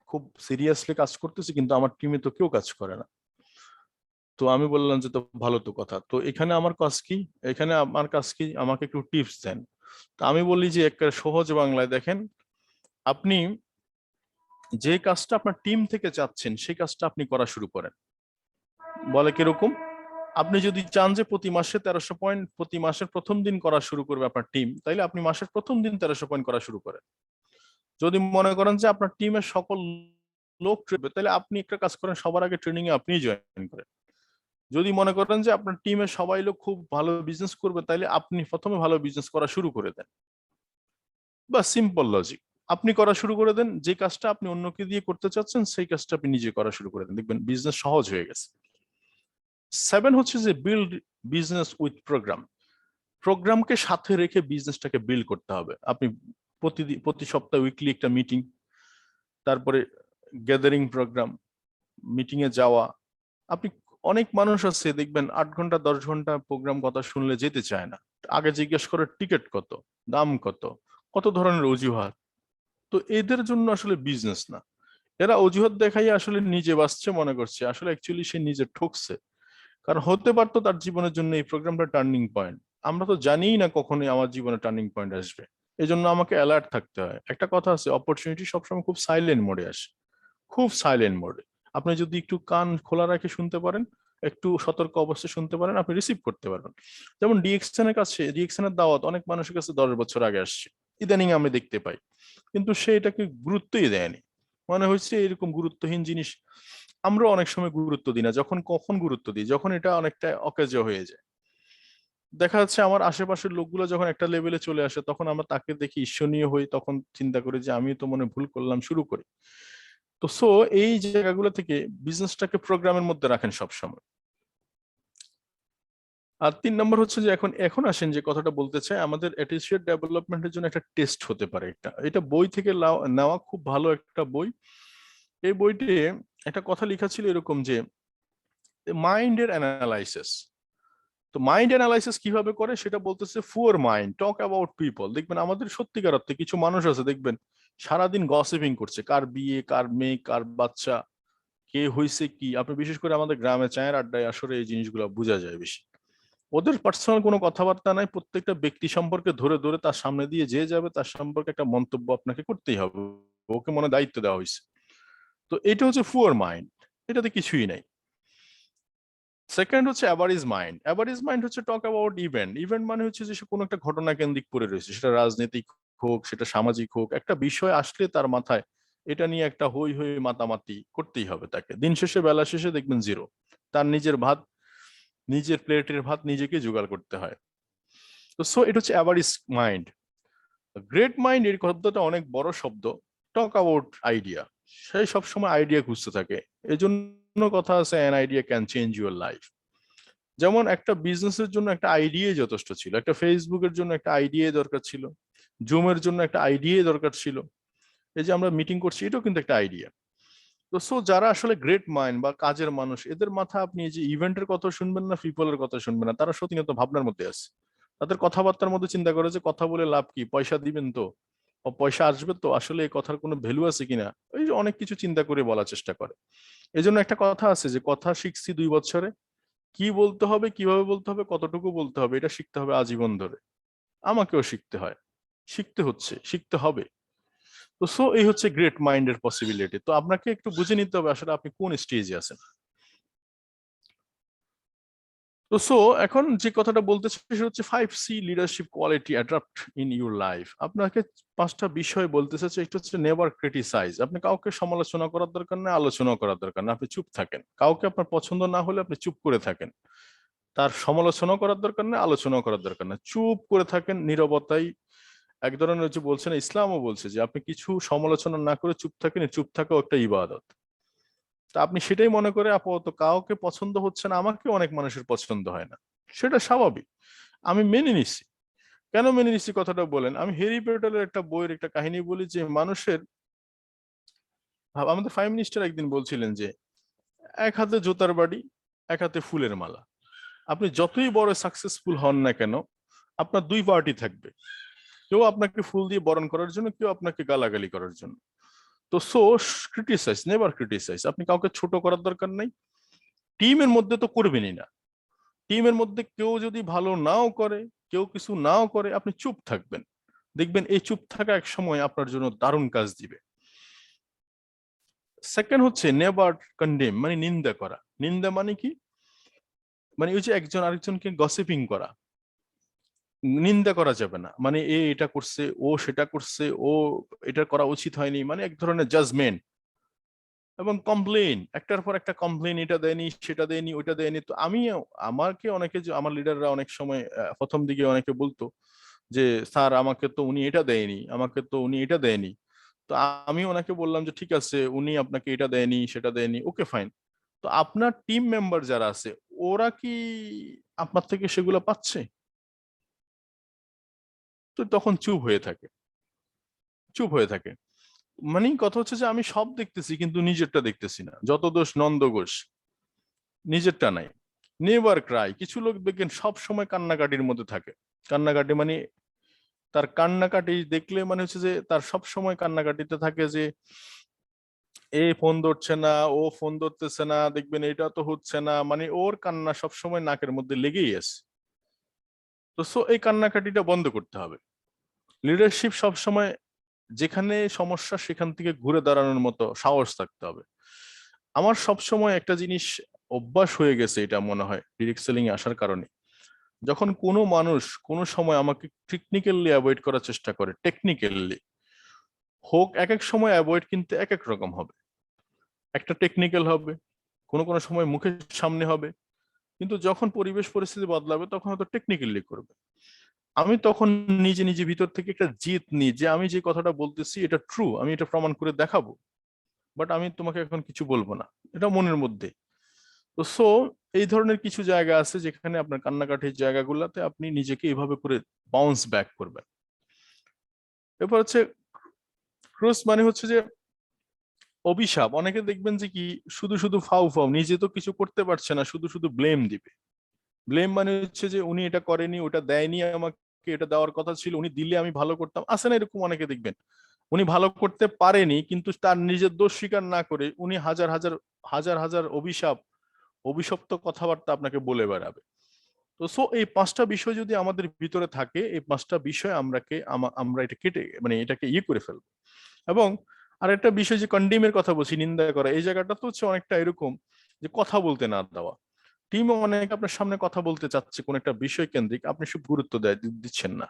খুব সিরিয়াসলি কাজ করতেছি, কিন্তু আমার টিমে তো কেউ কাজ করে না। তো আমি বললাম যে তো ভালো তো কথা, তো এখানে আমার কাজ কি? এখানে আমার কাজ কি, আমাকে একটু টিপস দেন। তো আমি বলি যে একটা সহজ বাংলায় দেখেন, আপনি যে কাজটা আপনার টিম থেকে চাচ্ছেন সেই কাজটা আপনি করা শুরু করেন। বলে কিরকম? আপনি যদি চান যে প্রতি মাসে 1300 পয়েন্ট প্রতি মাসের প্রথম দিন করা শুরু করবে আপনার টিম, তাইলে আপনি মাসের প্রথম দিন 1300 পয়েন্ট করা শুরু করেন। যদি মনে করেন যে আপনার টিমের সকল লোক তাহলে আপনি একটা কাজ করেন, সবার আগে ট্রেনিং এ আপনি জয়েন করেন। যদি মনে করেন যে আপনার টিমের সবাই লোক খুব ভালো বিজনেস করবে, তাইলে আপনি প্রথমে ভালো বিজনেস করা শুরু করে দেন। বা সিম্পল লজিক, আপনি করা শুরু করে দেন। যে কাজটা আপনি অন্যকে দিয়ে করতে চাচ্ছেন সেই কাজটা আপনি নিজে করা শুরু করে দেন, দেখবেন বিজনেস সহজ হয়ে গেছে। 7 হচ্ছে যে বিল্ড বিজনেস উইথ প্রোগ্রাম। প্রোগ্রামকে সাথে রেখে বিজনেসটাকে বিল্ড করতে হবে। আপনি প্রতি সপ্তাহে উইকলি একটা মিটিং, তারপরে গ্যাদারিং প্রোগ্রাম, মিটিং এ যাওয়া। আপনি অনেক মানুষ আছে দেখবেন 8 ঘন্টা 10 ঘন্টা প্রোগ্রাম কথা শুনলে যেতে চায় না, আগে জিজ্ঞেস করে টিকিট কত, দাম কত, কত ধরনের অজুহাত। তো এদের জন্য আসলে বিজনেস না, এরা অজুহাত দেখাই আসলে নিজে বাঁচছে মনে করছে, আসলে অ্যাকচুয়ালি সে নিজে ঠকছে। কারণ হতে পারতো তার জীবনের জন্য এই প্রোগ্রামটা টার্নিং পয়েন্ট। আমরা তো জানিই না কখনোই আমার জীবনে টার্নিং পয়েন্ট আসবে, এই জন্য আমাকে অ্যালার্ট থাকতে হয়। একটা কথা আছে, অপরচুনিটি সবসময় খুব সাইলেন্ট মোডে আসে, খুব সাইলেন্ট মোডে। আপনি যদি একটু কান খোলা রেখে শুনতে পারেন, একটু সতর্ক অবস্থায় শুনতে পারেন, আপনি রিসিভ করতে পারবেন। যেমন ডিএক্সএন এর কাছে, ডিএক্সএন এর দাওয়াত অনেক মানুষের কাছে 10 বছর আগে আসছে, ইদানিং আমি দেখতে পাই, কিন্তু সে এটাকে গুরুত্বই দেয়নি। মনে হচ্ছে এরকম গুরুত্বহীন জিনিস আমরা অনেক সময় গুরুত্ব দিই না, যখন কখন গুরুত্ব দিই, যখন এটা অনেকটা অকেজ হয়ে যায়। দেখা যাচ্ছে আমার আশেপাশের লোকগুলো যখন একটা লেভেলে চলে আসে, তখন আমরা তাকে দেখি ঈর্ষণীয় হই, তখন চিন্তা করি যে আমি তো মনে ভুল করলাম, শুরু করি। তো সো এই জায়গাগুলো থেকে বিজনেসটাকে প্রোগ্রামের মধ্যে রাখেন সবসময়। আর 3 নম্বর হচ্ছে যে এখন আসেন যে কথাটা বলতে চাই, আমাদের অ্যাসোসিয়েট ডেভেলপমেন্টের জন্য একটা টেস্ট হতে পারে। এটা বই থেকে নেওয়া, খুব ভালো একটা বই। এই বইতে একটা কথা লেখা ছিল এরকম যে মাইন্ডের অ্যানালাইসিস। তো মাইন্ড অ্যানালাইসিস কিভাবে করে সেটা বলতেছে Führer mind talk about people. দেখবেন আমাদের সত্যিকার অর্থে কিছু মানুষ আছে, দেখবেন সারাদিন গসিপিং করছে, কার বিয়ে, কার মেয়ে, কার বাচ্চা, কে হয়েছে কি। আপনি বিশেষ করে আমাদের গ্রামে চায়ের আড্ডায় আসলে এই জিনিসগুলো বোঝা যায় বেশি। ওদের পার্সোনাল কোনো কথাবার্তা নাই, প্রত্যেকটা ব্যক্তি সম্পর্কে ধরে ধরে তার সামনে দিয়ে যে যাবে তার সম্পর্কে একটা মন্তব্য আপনাকে করতেই হবে, ওকে মনে দায়িত্ব দেওয়া হয়েছে। তো এটা হচ্ছে ফুয়ার মাইন্ড, এটাতে কিছুই নাই। সেকেন্ড হচ্ছে অ্যাভারেজ মাইন্ড। অ্যাভারেজ মাইন্ড হচ্ছে টক অ্যাবাউট ইভেন্ট। ইভেন্ট মানে হচ্ছে যে সে কোনো একটা ঘটনা কেন্দ্রিক পড়ে রয়েছে, সেটা রাজনৈতিক হোক, সেটা সামাজিক হোক, একটা বিষয় আসলে তার মাথায় এটা নিয়ে একটা হই হই মাতামাতি করতেই হবে তাকে। দিন শেষে বেলা শেষে দেখবেন জিরো, তার নিজের প্লেটের ভাত নিজেকে জোগাড় করতে হয়। তো সো এটা হচ্ছে অ্যাভারেজ মাইন্ড। গ্রেট মাইন্ড এর শব্দটা অনেক বড় শব্দ। টক অ্যাবাউট আইডিয়া, সে সবসময় আইডিয়া খুঁজতে থাকে। এই জন্য কথা আছে an idea can change your life. যেমন একটা বিজনেসের জন্য একটা আইডিয়াই যথেষ্ট ছিল, একটা ফেসবুকের জন্য একটা আইডিয়াই দরকার ছিল, জুমের জন্য একটা আইডিয়াই দরকার ছিল, এই যে আমরা মিটিং করছি এটাও কিন্তু একটা আইডিয়া। তো সো যারা আসলে গ্রেট মাইন্ড বা কাজের মানুষ, এদের মাথা আপনি এই যে ইভেন্টের কথা শুনবেন না, পিপলের কথা শুনবেন না, তারা সত্যিগত ভাবনার মধ্যে আছে। তাদের কথাবার্তার মধ্যে চিন্তা করে যে কথা বলে লাভ কি, পয়সা দিবেন তো, পয়সা আসবে তো, আসলে এই কথার কোনো ভ্যালু আছে কিনা, এই যে অনেক কিছু চিন্তা করে বলার চেষ্টা করে। এই জন্য একটা কথা আছে যে কথা শিখছি 2 বছরে, কি বলতে হবে, কিভাবে বলতে হবে, কতটুকু বলতে হবে, এটা শিখতে হবে আজীবন ধরে। আমাকেও শিখতে হয়, শিখতে হচ্ছে, শিখতে হবে। তো সো এই হচ্ছে গ্রেট মাইন্ডের পসিবিলিটি। তো আপনাকে একটু বুঝে নিতে হবে আসলে আপনি কোন স্টেজে আছেন। তো সো এখন যে কথাটা বলতে চাই সেটা হচ্ছে 5C leadership quality adapt in your life. আপনাকে 5টা বিষয় বলতে চাচ্ছি। একটা হচ্ছে নেভার ক্রিটিসাইজ। আপনি কাউকে সমালোচনা করার দরকার নেই, আলোচনা করার দরকার নেই, আপনি চুপ থাকেন। কাউকে আপনার পছন্দ না হলে আপনি চুপ করে থাকেন, তার সমালোচনা করার দরকার নেই, আলোচনা করার দরকার নেই, চুপ করে থাকেন। নীরবতাই এক ধরনের হচ্ছে, বলছে না, ইসলামও বলছে যে আপনি কিছু সমালোচনা না করে চুপ থাকেন, চুপ থাকাও একটা ইবাদত। তা আপনি সেটাই মনে করে আপাতত কাউকে পছন্দ হচ্ছে না, আমাকে অনেক মানুষের পছন্দ হয় না, সেটা স্বাভাবিক, আমি মেনে নিচ্ছি। কেন মেনে নিচ্ছি কথাটা বলেন, আমি হ্যারি পটারের একটা বইয়ের একটা কাহিনী বলি যে মানুষের আমাদের প্রাইম মিনিস্টার একদিন বলছিলেন যে এক হাতে জুতার বাড়ি, এক হাতে ফুলের মালা। আপনি যতই বড় সাকসেসফুল হন না কেন, আপনার 2 পার্টি থাকবে, কেউ আপনাকে ফুল দিয়ে বরণ করার জন্য, কেউ আপনাকে গালাগালি করার জন্য। তো সো ক্রিটিসাইজ, নেভার ক্রিটিসাইজ। আপনি কাউকে ছোট করার দরকার নাই, টিমের মধ্যে তো করবেনই না। টিমের মধ্যে কেউ যদি ভালো নাও করে, কেউ কিছু নাও করে, আপনি চুপ থাকবেন। দেখবেন এই চুপ থাকা এক সময় আপনার জন্য দারুণ কাজ দিবে। সেকেন্ড হচ্ছে নেভার কন্ডেম, মানে নিন্দা করা। নিন্দা মানে কি, মানে ওই যে একজন আরেকজনকে গসিপিং করা, নিন্দা করা যাবে না। মানে এ এটা করছে, ও সেটা করছে, ও এটা করা উচিত হয়নি, মানে এক ধরনের জাজমেন্ট এবং কমপ্লেন, একটার পর একটা কমপ্লেন, এটা দেয়নি, সেটা দেয়নি, ওইটা দেয়নি। তো আমি, আমাকে অনেকে, আমার লিডাররা অনেক সময় প্রথম দিকে অনেকে বলতো যে স্যার আমাকে তো উনি এটা দেয়নি, আমাকে তো উনি এটা দেয়নি। তো আমি ওনাকে বললাম যে ঠিক আছে, উনি আপনাকে এটা দেয়নি, সেটা দেয়নি, ওকে ফাইন। তো আপনার টিম মেম্বার যারা আছে, ওরা কি আপনার থেকে সেগুলো পাচ্ছে? তো তখন চুপ হয়ে থাকে, চুপ হয়ে থাকে। মানে কথা হচ্ছে যে আমি সব দেখতেছি কিন্তু নিজেরটা দেখতেছি না, যত দোষ নন্দ ঘোষ, নিজেরটা নাই। Never Cry. কিছু লোক দেখেন সব সময় কান্নাকাটির মধ্যে থাকে। কান্নাকাটি মানে তার কান্নাকাটি দেখলে মানে হচ্ছে যে তার সব সময় কান্নাকাটিতে থাকে যে এ ফোন ধরছে না, ও ফোন ধরতেছে না, দেখবেন এটা তো হচ্ছে না, মানে ওর কান্না সব সময় নাকের মধ্যে লেগেই আছে। তো সো এই কান্নাকাটিটা বন্ধ করতে হবে। লিডারশিপ সব সময় যেখানে সমস্যা সেখান থেকে ঘুরে দাঁড়ানোর মতো সাহস থাকতে হবে। আমার সব সময় একটা জিনিস অভ্যাস হয়ে গেছে, এটা মনে হয় ডিরেক্ট সেলিং এ আসার কারণে। যখন কোনো মানুষ কোনো সময় আমাকে টেকনিক্যালি অ্যাভয়েড করার চেষ্টা করে, টেকনিক্যালি হোক, এক এক সময় অ্যাভয়েড কিন্তু এক এক রকম হবে। একটা টেকনিক্যাল হবে, কোনো কোনো সময় মুখের সামনে হবে, কিন্তু যখন পরিবেশ পরিস্থিতি বদলাবে তখন হয়তো টেকনিক্যালি করবে। আমি তখন নিজে নিজে ভিতর থেকে একটা জিত নিই যে আমি যে কথাটা বলতেছি এটা ট্রু, আমি এটা প্রমাণ করে দেখাবো। বাট আমি তোমাকে এখন কিছু বলবো না, এটা মনের মধ্যে। তো সো এই ধরনের কিছু জায়গা আছে যেখানে আপনার কান্নাকাটির জায়গাগুলোতে আপনি নিজেকে এইভাবে করে বাউন্স ব্যাক করবেন। এরপর হচ্ছে ক্রস, মানে হচ্ছে যে অভিশাপ। অনেকে দেখবেন যে কি শুধু শুধু ফাউ ফাউ, নিজে তো কিছু করতে পারছে না, শুধু শুধু ব্লেম দিবে। ব্লেম মানে হচ্ছে যে উনি এটা করেনি, ওটা দেয়নি আমাকে, এটা দেওয়ার কথা ছিল, উনি দিলে আমি ভালো করতাম। আছে না এরকম অনেকে দেখবেন, উনি ভালো করতে পারেনি কিন্তু তার নিজের দোষ স্বীকার না করে উনি হাজার হাজার হাজার হাজার অভিশপ্ত কথাবার্তা আপনাকে বলে বেড়াবে। তো সো এই 5টা বিষয় যদি আমাদের ভিতরে থাকে, এই 5টা বিষয় আমরা এটা কেটে, মানে এটাকে করে ফেলবো। এবং আরেকটা বিষয় যে কন্ডেমের কথা বলছি, নিন্দা করা, এই জায়গাটা তো হচ্ছে অনেকটা এরকম যে কথা বলতে না দেওয়া। টিমও অনেক আপনার সামনে কথা বলতে চাচ্ছে কোন একটা বিষয় কেন্দ্রিক, আপনি সব গুরুত্ব দিচ্ছেন না।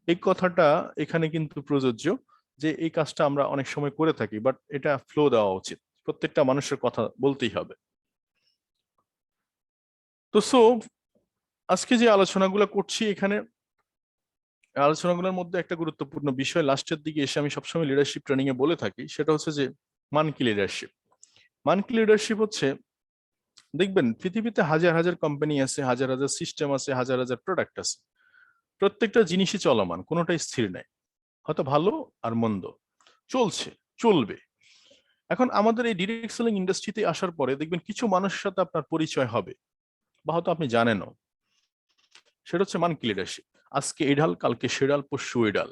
এই কথাটা এখানে কিন্তু প্রযোজ্য, যে এই কাজটা আমরা অনেক সময় করে থাকি, বাট এটা ফ্লো দেওয়া উচিত, প্রত্যেকটা মানুষের কথা বলতেই হবে। তো সো আজকে যে আলোচনাগুলো করছি, এখানে আলোচনাগুলোর মধ্যে একটা গুরুত্বপূর্ণ বিষয় লাস্টের দিকে এসে আমি সবসময় লিডারশিপ ট্রেনিং এ বলে থাকি, সেটা হচ্ছে যে মানকি লিডারশিপ। মানকি লিডারশিপ হচ্ছে, দেখবেন পৃথিবীতে হাজার হাজার কোম্পানি আছে, হাজার হাজার সিস্টেম আছে, হাজার হাজার প্রোডাক্ট আছে, প্রত্যেকটা জিনিসই চলমান, কোনোটাই স্থির নাই। হয়তো ভালো আর মন্দ চলছে, চলবে। এখন আমাদের এই ডিরেক্ট সেলিং ইন্ডাস্ট্রিতে আসার পরে দেখবেন কিছু মানুষের সাথে আপনার পরিচয় হবে, বা হয়তো আপনি জানেনও, সেটা হচ্ছে মানকি লিডারশিপ। আজকে এই ঢাল, কালকে সে ডাল, পরশু ওই ডাল।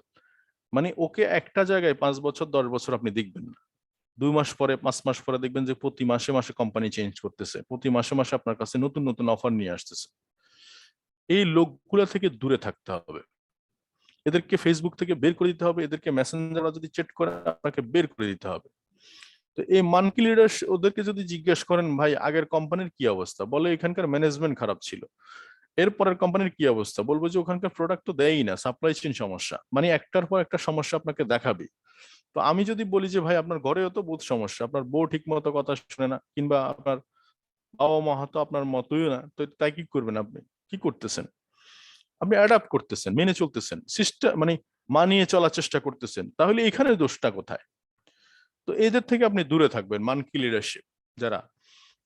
মানে ওকে একটা জায়গায় 5 বছর 10 বছর আপনি দেখবেন না, 2 মাস পরে 5 মাস পরে দেখবেন যে প্রতি মাসে মাসে কোম্পানি চেঞ্জ করতেছে, প্রতি মাসে মাসে আপনার কাছে নতুন নতুন অফার নিয়ে আসতেছে। এই লোকগুলা থেকে দূরে থাকতে হবে, এদেরকে ফেসবুক থেকে বের করে দিতে হবে, এদেরকে মেসেঞ্জার যদি চ্যাট করে আপনাকে বের করে দিতে হবে। তো এই মানকি লিডার ওদেরকে যদি জিজ্ঞেস করেন ভাই আগের কোম্পানির কি অবস্থা, বলে এখানকার ম্যানেজমেন্ট খারাপ ছিল। এরপরের কোম্পানির কি অবস্থা, বলবো যে ওখানকার প্রোডাক্ট তো দেয়ই না, সাপ্লাই চেইন সমস্যা। মানে একটার পর একটা সমস্যা আপনাকে দেখাবে। তো আমি যদি বলি যে ভাই আপনার ঘরেও তো বহুত সমস্যা, আপনার বউ ঠিক মতো কথা শুনে না, কিংবা আপনার বাবা মা হয়তো আপনার মতই না, তো তাই কি করবেন আপনি? কি করতেছেন? আপনি অ্যাডাপ্ট করতেছেন, মেনে চলতেছেন, সিস্টেম মানে মানিয়ে চলার চেষ্টা করতেছেন, তাহলে এখানে দোষটা কোথায়? তো এদের থেকে আপনি দূরে থাকবেন। মানকি লিডারশিপ যারা,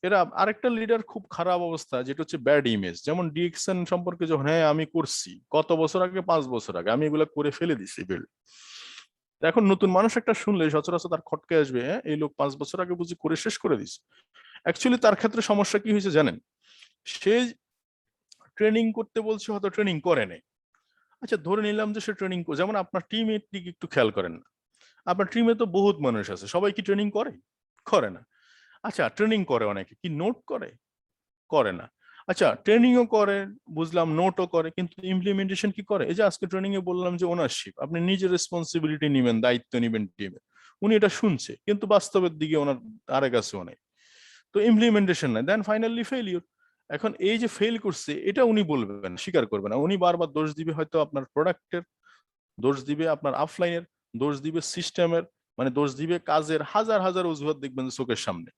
এরা আরেকটা লিডার খুব খারাপ অবস্থা, যেটা হচ্ছে ব্যাড ইমেজ। যেমন ডিএকশন সম্পর্কে যখন, হ্যাঁ আমি করছি কত বছর আগে, 5 বছর আগে আমি এগুলো করে ফেলে দিছি বিল্ড। এখন নতুন মানুষ একটা শুনলে সচরাচর তার খটকে আসবে, হ্যাঁ এই লোক 5 বছর আগে বুঝি করে শেষ করে দিছে। অ্যাকচুয়ালি তার ক্ষেত্রে সমস্যা কি হয়েছে জানেন? সে ট্রেনিং করতে বলছে, হয়তো ট্রেনিং করে নেই। আচ্ছা ধরে নিলাম যে সে ট্রেনিং, যেমন আপনার টিমের দিকে একটু খেয়াল করেন না, আপনার টিমে তো বহুত মানুষ আছে, সবাই কি ট্রেনিং করে? করে না। আচ্ছা ট্রেনিং করে অনেকে, কি নোট করে? করে না। আচ্ছা ট্রেনিংও করে, বুঝলাম, নোটও করে, কিন্তু ইমপ্লিমেন্টেশন কি করে? এই যে আজকে ট্রেনিং এ বললাম যে ওনারশিপ, আপনি নিজের রেসপন্সিবিলিটি নেবেন, দায়িত্ব নেবেন টিমের, উনি এটা শুনছে কিন্তু বাস্তবের দিকে ওনার আরেক আছে অনেক। তো ইমপ্লিমেন্টেশন নাই, দেন ফাইনালি ফেলিওর। এখন এই যে ফেল করছে এটা উনি বলবেন, স্বীকার করবে না, উনি বারবার দোষ দিবে, হয়তো আপনার প্রোডাক্টের দোষ দিবে, আপনার অফলাইনের দোষ দিবে, সিস্টেমের মানে দোষ দিবে, কাজের হাজার হাজার অজুহাত দেখবেন চোখের সামনে।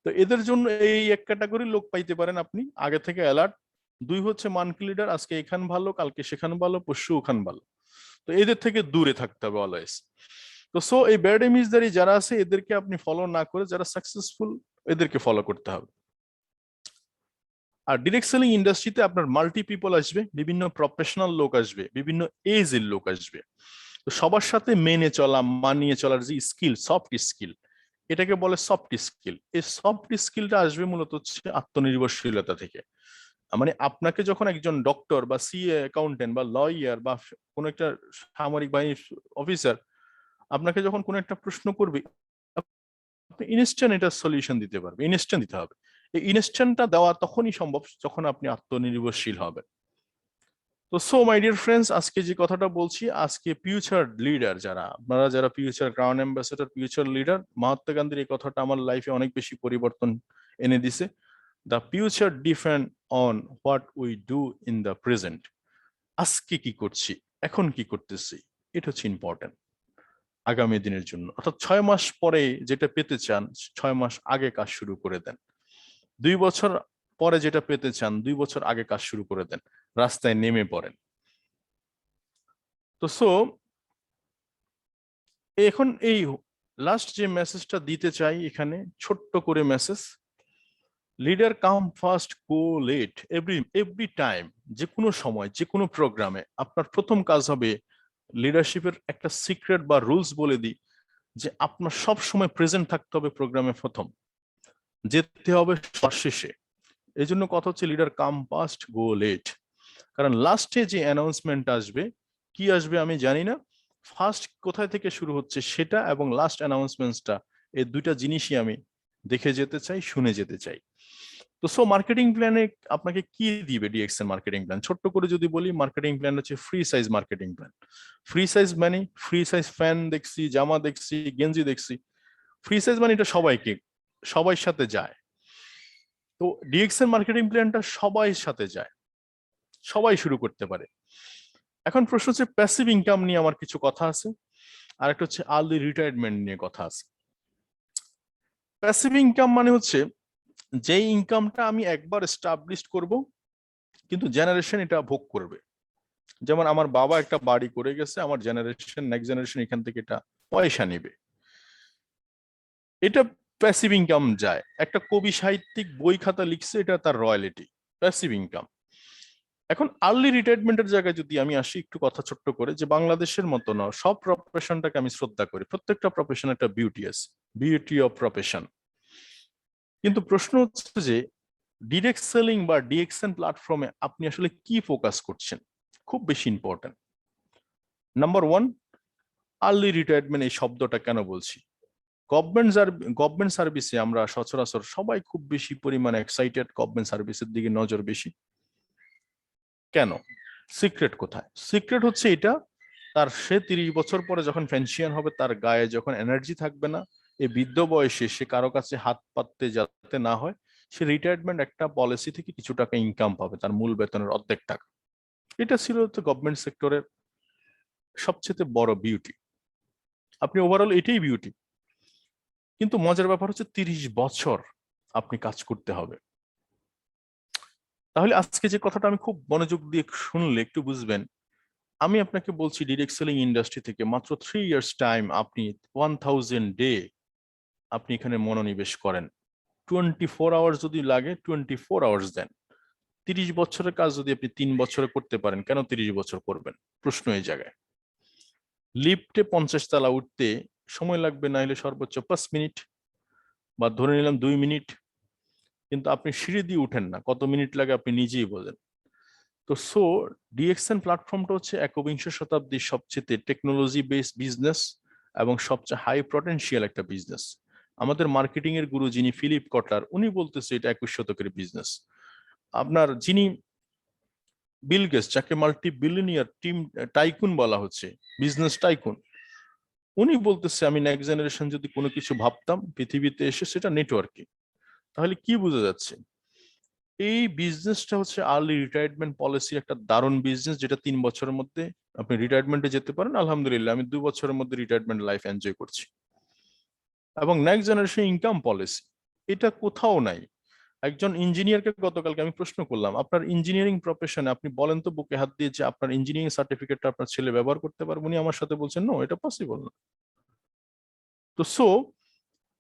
তো এদের জন্য এই এক ক্যাটাগরির লোক পাইতে পারেন আপনি, আগে থেকে অ্যালার্ট। 2 হচ্ছে মানকি লিডার, আজকে এখান ভালো, কালকে সেখান ভালো, পরশু ওখান ভালো। তো এদের থেকে দূরে থাকতে হবে অলওয়েজ। তো সো এই ব্যাড ইমেজদারি যারা আছে এদেরকে আপনি ফলো না করে যারা সাকসেসফুল এদেরকে ফলো করতে হবে। আর ডিরেক্ট সেলিং ইন্ডাস্ট্রিতে আপনার মাল্টি পিপল আসবে, বিভিন্ন প্রফেশনাল লোক আসবে, বিভিন্ন এজের লোক আসবে। তো সবার সাথে মেনে চলা, মানিয়ে চলার যে স্কিল, সফট স্কিল, এটাকে বলে সফট স্কিল। এই সফট স্কিলটা আসবে মূলত হচ্ছে আত্মনির্ভরশীলতা থেকে। মানে আপনাকে যখন একজন ডক্টর বা সিএ, অ্যাকাউন্টেন্ট বা লয়ার বা কোন একটা সামরিক বাহিনীর অফিসার আপনাকে যখন কোন একটা প্রশ্ন করবে, আপনি ইনস্ট্যান্ট এটা সলিউশন দিতে পারবে, ইনস্ট্যান্ট দিতে হবে। এই ইনস্ট্যান্টটা দেওয়া তখনই সম্ভব যখন আপনি আত্মনির্ভরশীল হবেন। তো সো মাই ডিয়ার ফ্রেন্ডস, আজকে যে কথাটা বলছি, আজকে ফিউচার লিডার যারা, আপনারা যারা future crown ambassador, future leader, Mahatma গান্ধীর এই কথাটা আমার লাইফে অনেক বেশি পরিবর্তন এনে দিছে। The future depend on what we do in the present. আজকে কি করছি, এখন কি করতেছি, এটা হচ্ছে ইম্পর্টেন্ট আগামী দিনের জন্য। অর্থাৎ 6 মাস পরে যেটা পেতে চান, 6 মাস আগে কাজ শুরু করে দেন। 2 বছর পরে যেটা পেতে চান, 2 বছর আগে কাজ শুরু করে দেন, রাস্তায় নেমে পড়েন। তো সো এখন এই লাস্ট যে মেসেজটা দিতে চাই এখানে, ছোট্ট করে message, leader come first go let every time. যে কোনো সময় যে কোনো প্রোগ্রামে আপনার প্রথম কাজ হবে, লিডারশিপের একটা সিক্রেট বা রুলস বলে দিই, যে আপনার সব সময় প্রেজেন্ট থাকতে হবে প্রোগ্রামে প্রথম, যেতে হবে শেষে। এই জন্য কথা হচ্ছে leader come first go let. কারণ লাস্টে যে অ্যানাউন্সমেন্ট আসবে, কি আসবে আমি জানি না, ফার্স্ট কোথায় থেকে শুরু হচ্ছে সেটা এবং লাস্ট অ্যানাউন্সমেন্টসটা, এই দুইটা জিনিসই আমি দেখে যেতে চাই, শুনে যেতে চাই। তো সো মার্কেটিং প্ল্যানে আপনাকে কি দিবে ডিএক্সএন মার্কেটিং প্ল্যান? ছোট্ট করে যদি বলি, মার্কেটিং প্ল্যান হচ্ছে free size marketing plan. Free size মানে ফ্রি সাইজ ফ্যান দেখছি, জামা দেখছি, গেঞ্জি দেখছি। ফ্রি সাইজ মানে এটা সবাইকে, সবার সাথে যায়। তো ডিএক্সএন মার্কেটিং প্ল্যানটা সবাই সাথে যায়, সবাই শুরু করতে পারে। এখন প্রশ্ন হচ্ছে প্যাসিভ ইনকাম নিয়ে আমার কিছু কথা আছে, আর একটা হচ্ছে আর্লি রিটায়ারমেন্ট নিয়ে কথা আছে। প্যাসিভ ইনকাম মানে হচ্ছে যে ইনকামটা আমি একবার এস্টাবলিশ করব, কিন্তু জেনারেশন এটা ভোগ করবে। যেমন আমার বাবা একটা বাড়ি করে গেছে, আমার জেনারেশন, নেক্সট জেনারেশন এখান থেকে এটা পয়সা নেবে, এটা প্যাসিভ ইনকাম যায়। একটা কবি সাহিত্যিক বই খাতা লিখছে, এটা তার রয়্যালিটি, প্যাসিভ ইনকাম। এখন আর্লি রিটায়ারমেন্টের জায়গায় যদি আমি আসি একটু কথা ছোট্ট করে, যে বাংলাদেশের মতো না, সব প্রফেশনটাকে আমি শ্রদ্ধা করি, প্রত্যেকটা প্রফেশন একটা বিউটি আছে, বিউটি অফ প্রফেশন। কিন্তু প্রশ্ন হচ্ছে যে ডিরেক্ট সেলিং বা ডিএক্সএন প্ল্যাটফর্মে আপনি আসলে কি ফোকাস করছেন, খুব বেশি important. Number one, early retirement এই শব্দটা কেন বলছি? গভর্নমেন্ট সার্ভিসে আমরা সচরাচর সবাই খুব বেশি পরিমাণে এক্সাইটেড, গভর্নমেন্ট সার্ভিসের দিকে নজর বেশি। কেন? সিক্রেট কোথায়? সিক্রেট হচ্ছে এটা, সে 30 বছর পরে যখন পেনশন হবে, তার গায়ে যখন এনার্জি থাকবে না, এই বৃদ্ধ বয়সে সে কারো কাছে হাত পাততে যাতে না হয়, সে রিটায়ারমেন্ট একটা পলিসি থেকে কিছু টাকা ইনকাম পাবে, তার মূল বেতনের অর্ধেক টাকা। এটা ছিল তো গভর্নমেন্ট সেক্টরের সবচেয়ে বড় বিউটি। আপনি ওভারঅল এটাই বিউটি। কিন্তু মজার ব্যাপার হচ্ছে 30 বছর আপনি কাজ করতে হবে। তাহলে আজকে যে কথাটা আমি খুব মনোযোগ দিয়ে শুনলে একটু বুঝবেন, আমি আপনাকে বলছি ডিরেক্ট সেলিং ইন্ডাস্ট্রি থেকে মাত্র 3 ইয়ার্স টাইম, আপনি 1000 ডে আপনি এখানে মনোনিবেশ করেন। 24 আওয়ার্স যদি লাগে 24 আওয়ার্স দেন। 30 বছরের কাজ যদি আপনি 3 বছরে করতে পারেন, কেন 30 বছর করবেন? প্রশ্ন এই জায়গায়। লিফটে 50 তলা উঠতে সময় লাগবে না হলে সর্বোচ্চ 5 মিনিট, বা ধরে নিলাম 2 মিনিট। কিন্তু আপনি সিঁড়ি দিয়ে উঠেন না, কত মিনিট লাগে আপনি নিজেই বোঝেন। তো সো ডিএক্সএন প্ল্যাটফর্মটা হচ্ছে একবিংশ শতাব্দীর সবচেয়ে টেকনোলজি বেসড বিজনেস এবং সবচেয়ে হাই পটেনশিয়াল একটা বিজনেস। আমাদের মার্কেটিং এর গুরু যিনি ফিলিপ কটলার, উনি বলতেছে এটা 21 শতকের বিজনেস। আপনার যিনি বিল গেটস, যাকে মাল্টি বিলিয়নিয়ার টিম টাইকুন বলা হচ্ছে, বিজনেস টাইকুন, উনি বলতেছে আমি নেক্সট জেনারেশন যদি কোনো কিছু ভাবতাম পৃথিবীতে এসে, সেটা নেটওয়ার্কিং। তাহলে কি বোঝা যাচ্ছে? এই বিজনেসটা হচ্ছে আর্লি রিটায়ারমেন্ট পলিসির একটা দারুণ বিজনেস, যেটা 3 বছরের মধ্যে আপনি রিটায়ারমেন্টে যেতে পারেন। আলহামদুলিল্লাহ, আমি 2 বছরের মধ্যে রিটায়ারমেন্ট লাইফ এনজয় করছি। এবং নেক্সট জেনারেশন ইনকাম পলিসি, এটা কোথাও নাই। একজন ইঞ্জিনিয়ারকে গতকালকে আমি প্রশ্ন করলাম, আপনার ইঞ্জিনিয়ারিং প্রফেশনে আপনি বলেন তো বুকে হাত দিয়ে যে আপনার ইঞ্জিনিয়ারিং সার্টিফিকেটটা আপনার ছেলে ব্যবহার করতে পারবে? উনি আমার সাথে বলছেন নো, এটা পসিবল না। তো সো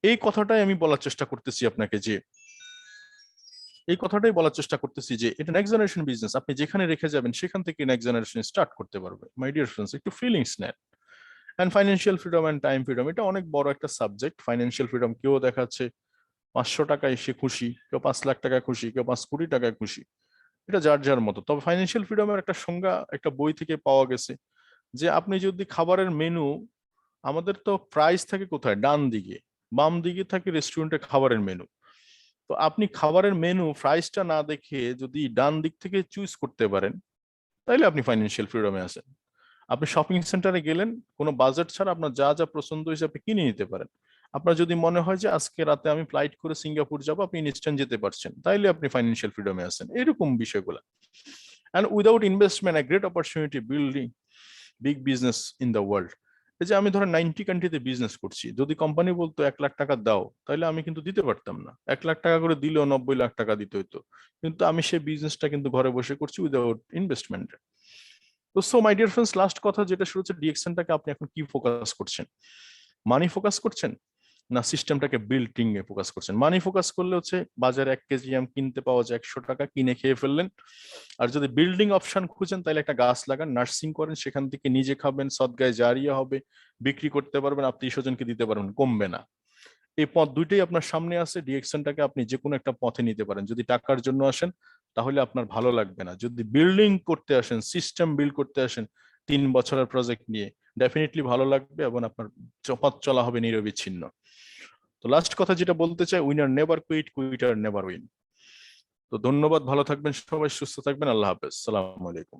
এই কথাটাই আমি বলার চেষ্টা করতেছি আপনাকে, যে এই কথাটাই বলার চেষ্টা করতেছি যে এটা নেক্সট জেনারেশন বিজনেস। আপনি যেখানে রেখে যাবেন সেখান থেকে নেক্সট জেনারেশন স্টার্ট করতে পারবে। মাই ডিয়ার ফ্রেন্ডস, একটু ফিলিংস নেন। And financial freedom and time freedom, এটা অনেক বড় একটা সাবজেক্ট। ফাইন্যান্সিয়াল ফ্রিডম, কেউ দেখাচ্ছে 500 টাকায় সে খুশি, কেউ 5 লাখ টাকায় খুশি, কেউ 5 কোটি টাকায় খুশি, এটা যার যার মতো। তবে ফাইন্যান্সিয়াল ফ্রিডমের একটা সংজ্ঞা একটা বই থেকে পাওয়া গেছে, যে আপনি যদি খাবারের মেনু, আমাদের তো প্রাইস থাকে কোথায়? ডান দিকে, বাম দিকে থাকে রেস্টুরেন্টের খাবারের মেনু। তো আপনি খাবারের মেনু প্রাইসটা না দেখে যদি ডান দিক থেকে চুজ করতে পারেন, তাইলে আপনি ফাইন্যান্সিয়াল ফ্রিডমে আছেন। আপনি শপিং সেন্টারে গেলেন, কোনো বাজেট ছাড়া আপনার যা যা পছন্দ হয়েছে আপনি কিনে নিতে পারেন। আপনার যদি মনে হয় যে আজকে রাতে আমি ফ্লাইট করে সিঙ্গাপুর যাবো, আপনি ইনস্ট্যান্ট যেতে পারছেন, তাইলে আপনি ফাইন্যান্সিয়াল ফ্রিডমে আছেন। এরকম বিষয়গুলো। And without investment a great opportunity building big business in the world. এই যে আমি ধরেন 90 কান্ট্রিতে বিজনেস করছি, যদি কোম্পানি বলতো 1 লাখ টাকা দাও, তাহলে আমি কিন্তু দিতে পারতাম না। 1 লাখ টাকা করে দিলেও 90 লাখ টাকা দিতে হইতো। কিন্তু আমি সেই বিজনেসটা কিন্তু ঘরে বসে করছি উইদাউট ইনভেস্টমেন্ট। তো so my dear friends, last কথা যেটা শুরু হচ্ছে, ডিএক্সএনটাকে আপনি এখন কি ফোকাস করছেন? মানি ফোকাস করছেন না সিস্টেমটাকে বিল্ডিং এ ফোকাস করছেন? মানি ফোকাস করলে হচ্ছে বাজারে 1 কেজি আম কিনতে পাওয়া যায় 100 টাকা, কিনে খেয়ে ফেললেন। আর যদি বিল্ডিং অপশন খুঁজেন তাহলে একটা গাছ লাগান, নার্সিং করেন, সেখান থেকে নিজে খাবেন, সদগায়ে জারিয়া হবে, বিক্রি করতে পারবেন, আত্মীয় স্বজনকে দিতে পারবেন, কমবে না। এই পথ দুইটাই আপনার সামনে আছে। ডিএক্সএনটাকে আপনি যে কোনো একটা পথে নিতে পারেন। যদি টাকার জন্য আসেন তাহলে আপনার ভালো লাগবে না। যদি বিল্ডিং করতে আসেন, সিস্টেম বিল্ড করতে আসেন 3 বছরের প্রজেক্ট নিয়ে, ডেফিনেটলি ভালো লাগবে এবং আপনার পথ চলা হবে নিরবিচ্ছিন্ন। তো লাস্ট কথা যেটা বলতে চাই, winner never quit, quitter never win. তো ধন্যবাদ, ভালো থাকবেন সবাই, সুস্থ থাকবেন, আল্লাহ হাফেজ, সালাম আলাইকুম।